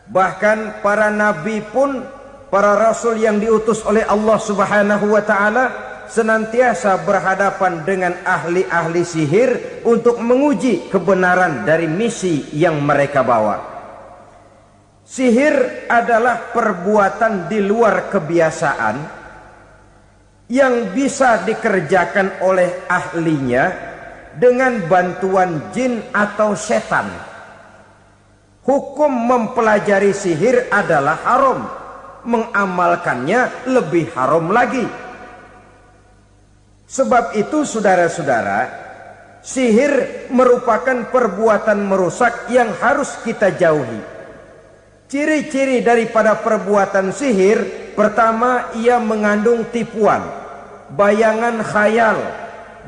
Bahkan para nabi pun, para rasul yang diutus oleh Allah Subhanahu wa taala, senantiasa berhadapan dengan ahli-ahli sihir untuk menguji kebenaran dari misi yang mereka bawa. Sihir adalah perbuatan di luar kebiasaan yang bisa dikerjakan oleh ahlinya dengan bantuan jin atau setan. Hukum mempelajari sihir adalah haram, mengamalkannya lebih haram lagi. Sebab itu saudara-saudara, sihir merupakan perbuatan merusak yang harus kita jauhi. Ciri-ciri daripada perbuatan sihir, pertama, ia mengandung tipuan, bayangan khayal.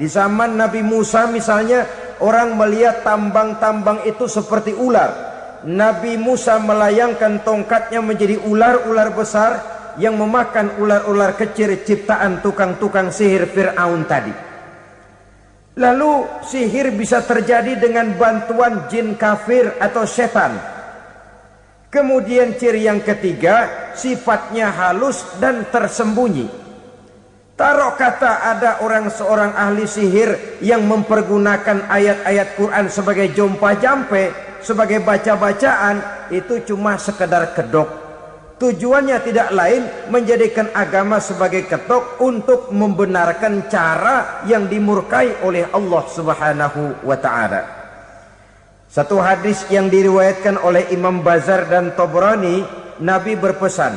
Di zaman Nabi Musa misalnya, orang melihat tambang-tambang itu seperti ular. Nabi Musa melayangkan tongkatnya menjadi ular-ular besar yang memakan ular-ular kecil ciptaan tukang-tukang sihir Fir'aun tadi. Lalu sihir bisa terjadi dengan bantuan jin kafir atau setan. Kemudian ciri yang ketiga, sifatnya halus dan tersembunyi. Taruh kata ada seorang ahli sihir yang mempergunakan ayat-ayat Quran sebagai jompa-jampe, sebagai baca-bacaan, itu cuma sekedar kedok. Tujuannya tidak lain menjadikan agama sebagai ketok untuk membenarkan cara yang dimurkai oleh Allah Subhanahu wa ta'ala. Satu hadis yang diriwayatkan oleh Imam Bazar dan Tabrani, Nabi berpesan,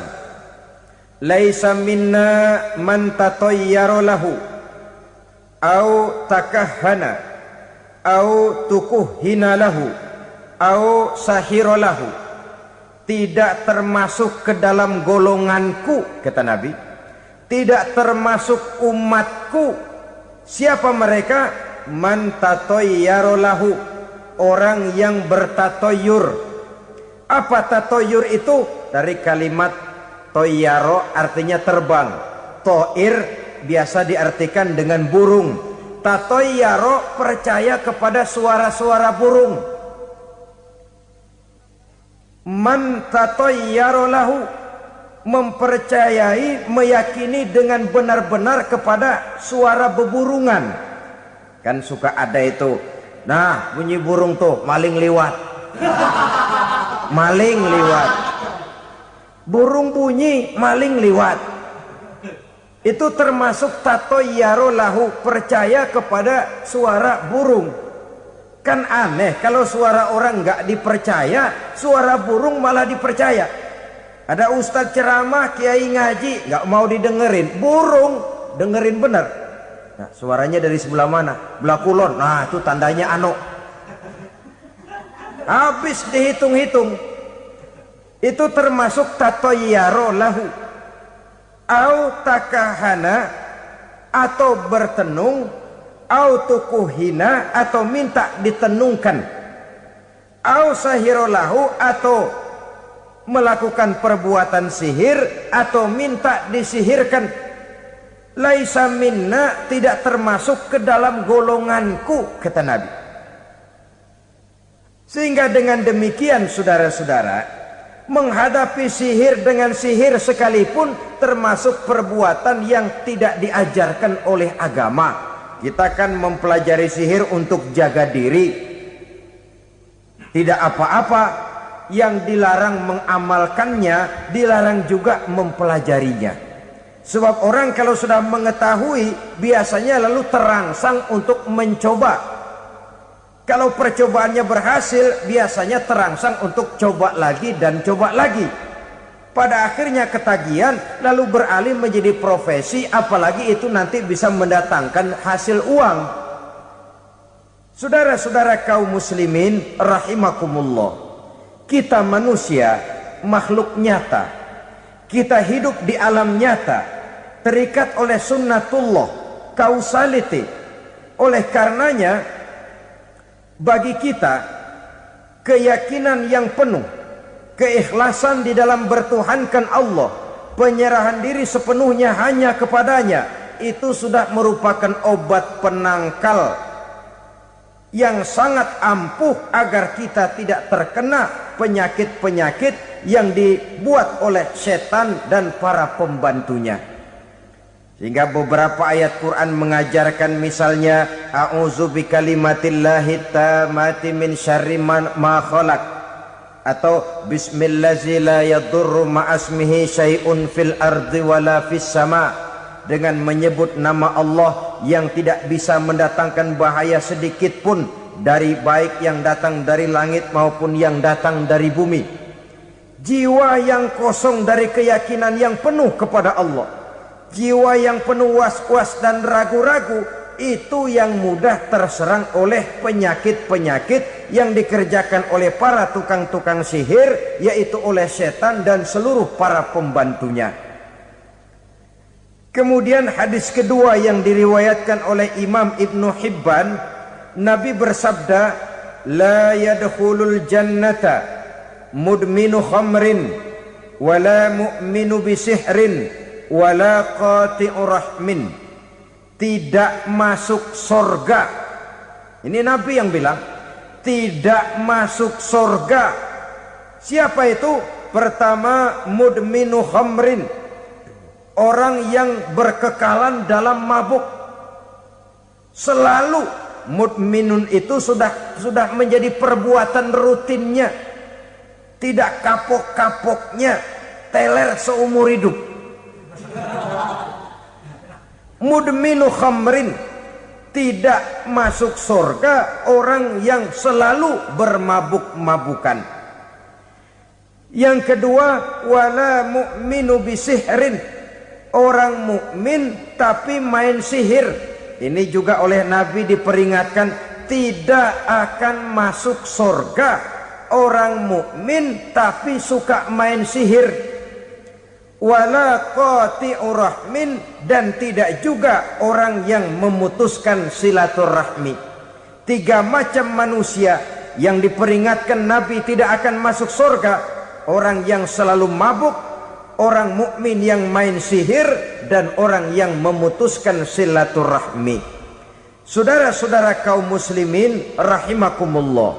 "Laisa minna man tatayyara lahu au takahhana au tukuhhina lahu au sahira lahu." Tidak termasuk ke dalam golonganku, kata Nabi. Tidak termasuk umatku. Siapa mereka? Man tatayyara lahu, orang yang bertatoyur. Apa tatoyur itu? Dari kalimat toyaro artinya terbang. Toir biasa diartikan dengan burung. Tatoyaro percaya kepada suara-suara burung. Man tatoyaro lahu, mempercayai, meyakini dengan benar-benar kepada suara beburungan. Kan suka ada itu, nah bunyi burung tuh, maling liwat. Maling liwat. Burung bunyi, maling liwat. Itu termasuk tatoyaro lahu, percaya kepada suara burung. Kan aneh kalau suara orang nggak dipercaya, suara burung malah dipercaya. Ada ustadz ceramah, kiai ngaji, nggak mau didengerin, burung dengerin bener. Nah, suaranya dari sebelah mana? Belah kulon. Nah, itu tandanya ano. Habis dihitung-hitung. Itu termasuk tatoyaro lahu. Au takahana, atau bertenung, au tukuhina, atau minta ditenungkan, au sahirolahu, atau melakukan perbuatan sihir atau minta disihirkan. Laisa minna, tidak termasuk ke dalam golonganku, kata Nabi. Sehingga dengan demikian saudara-saudara, menghadapi sihir dengan sihir sekalipun termasuk perbuatan yang tidak diajarkan oleh agama. Kita kan mempelajari sihir untuk jaga diri, tidak apa-apa. Yang dilarang mengamalkannya, dilarang juga mempelajarinya. Sebab orang kalau sudah mengetahui, biasanya lalu terangsang untuk mencoba. Kalau percobaannya berhasil, biasanya terangsang untuk coba lagi dan coba lagi. Pada akhirnya ketagihan, lalu beralih menjadi profesi, apalagi itu nanti bisa mendatangkan hasil uang. Saudara-saudara kaum muslimin rahimakumullah, kita manusia makhluk nyata. Kita hidup di alam nyata, terikat oleh sunnatullah, causality. Oleh karenanya, bagi kita keyakinan yang penuh, keikhlasan di dalam bertuhankan Allah, penyerahan diri sepenuhnya hanya kepadanya, itu sudah merupakan obat penangkal yang sangat ampuh agar kita tidak terkena penyakit-penyakit yang dibuat oleh setan dan para pembantunya. Sehingga beberapa ayat Quran mengajarkan, misalnya a'udzu bikalimatillahi tammati min syarri ma khalaq, atau bismillazi la yadurru ma'asmihi syai'un fil ardi wala fis sama', dengan menyebut nama Allah yang tidak bisa mendatangkan bahaya sedikit pun, dari baik yang datang dari langit maupun yang datang dari bumi. Jiwa yang kosong dari keyakinan yang penuh kepada Allah, jiwa yang penuh was-was dan ragu-ragu, itu yang mudah terserang oleh penyakit-penyakit yang dikerjakan oleh para tukang-tukang sihir, yaitu oleh setan dan seluruh para pembantunya. Kemudian hadis kedua yang diriwayatkan oleh Imam Ibnu Hibban, Nabi bersabda, la yadkhulul jannata mudminu khamrin wala mu'minu bisihrin wala qati'u rahmin. Tidak masuk surga. Ini Nabi yang bilang, tidak masuk surga. Siapa itu? Pertama, mudminu khamrin, orang yang berkekalan dalam mabuk. Selalu mudminun itu sudah menjadi perbuatan rutinnya, tidak kapok-kapoknya, teler seumur hidup. Mudminu khamrin, tidak masuk surga orang yang selalu bermabuk-mabukan. Yang kedua, wala mu'minu bisihrin, orang mukmin tapi main sihir. Ini juga oleh Nabi diperingatkan, tidak akan masuk surga orang mukmin tapi suka main sihir. Wala qati'u rahmin, dan tidak juga orang yang memutuskan silaturahmi. 3 macam manusia yang diperingatkan Nabi tidak akan masuk surga: orang yang selalu mabuk, orang mukmin yang main sihir, dan orang yang memutuskan silaturahmi. Saudara-saudara kaum muslimin rahimakumullah.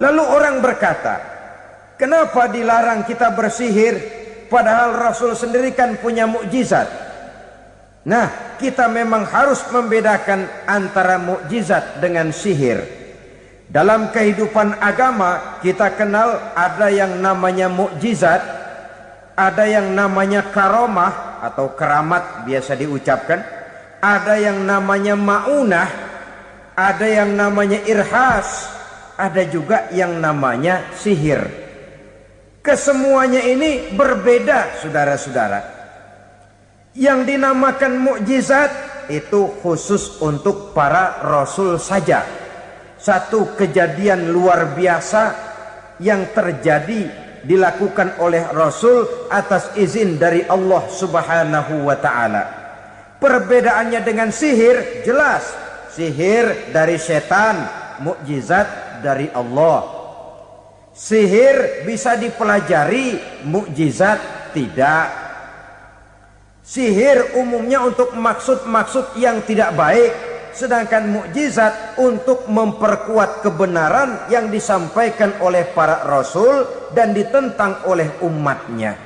Lalu orang berkata, kenapa dilarang kita bersihir? Padahal Rasul sendiri kan punya mukjizat. Nah, kita memang harus membedakan antara mukjizat dengan sihir. Dalam kehidupan agama kita kenal ada yang namanya mukjizat, ada yang namanya karomah atau keramat biasa diucapkan, ada yang namanya maunah, ada yang namanya irhas, ada juga yang namanya sihir. Kesemuanya ini berbeda, saudara-saudara. Yang dinamakan mukjizat itu khusus untuk para rasul saja. Satu kejadian luar biasa yang terjadi dilakukan oleh rasul atas izin dari Allah Subhanahu wa taala. Perbedaannya dengan sihir jelas. Sihir dari setan, mukjizat dari Allah. Sihir bisa dipelajari, mukjizat tidak. Sihir umumnya untuk maksud-maksud yang tidak baik, sedangkan mukjizat untuk memperkuat kebenaran yang disampaikan oleh para rasul dan ditentang oleh umatnya.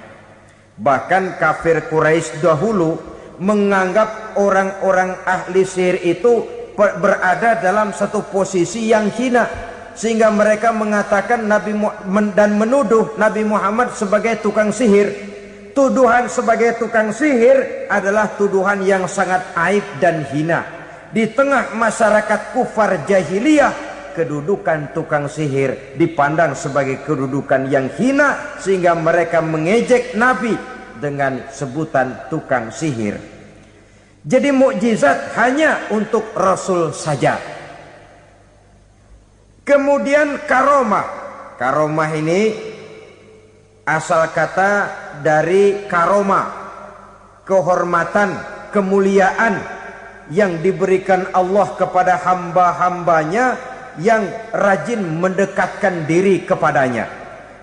Bahkan kafir Quraisy dahulu menganggap orang-orang ahli sihir itu berada dalam satu posisi yang hina, sehingga mereka mengatakan dan menuduh Nabi Muhammad sebagai tukang sihir. Tuduhan sebagai tukang sihir adalah tuduhan yang sangat aib dan hina. Di tengah masyarakat kufar jahiliyah, kedudukan tukang sihir dipandang sebagai kedudukan yang hina, sehingga mereka mengejek Nabi dengan sebutan tukang sihir. Jadi mukjizat hanya untuk Rasul saja. Kemudian karomah. Karomah ini asal kata dari karomah, kehormatan, kemuliaan yang diberikan Allah kepada hamba-hambanya yang rajin mendekatkan diri kepadanya.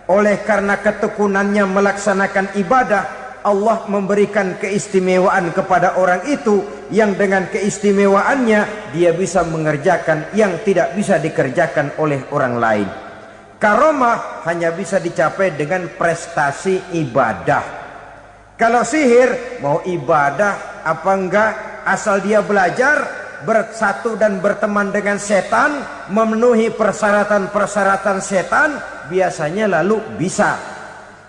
Oleh karena ketekunannya melaksanakan ibadah, Allah memberikan keistimewaan kepada orang itu, yang dengan keistimewaannya dia bisa mengerjakan yang tidak bisa dikerjakan oleh orang lain. Karomah hanya bisa dicapai dengan prestasi ibadah. Kalau sihir, mau ibadah apa enggak, asal dia belajar, bersatu dan berteman dengan setan, memenuhi persyaratan-persyaratan setan, biasanya lalu bisa.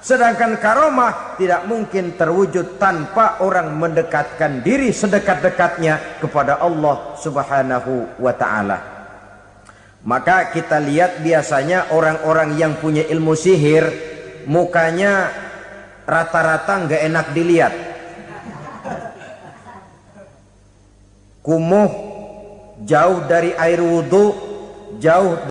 Sedangkan karomah tidak mungkin terwujud tanpa orang mendekatkan diri sedekat-dekatnya kepada Allah Subhanahu wa ta'ala. Maka kita lihat biasanya orang-orang yang punya ilmu sihir, mukanya rata-rata nggak enak dilihat. Kumuh, jauh dari air wudhu, jauh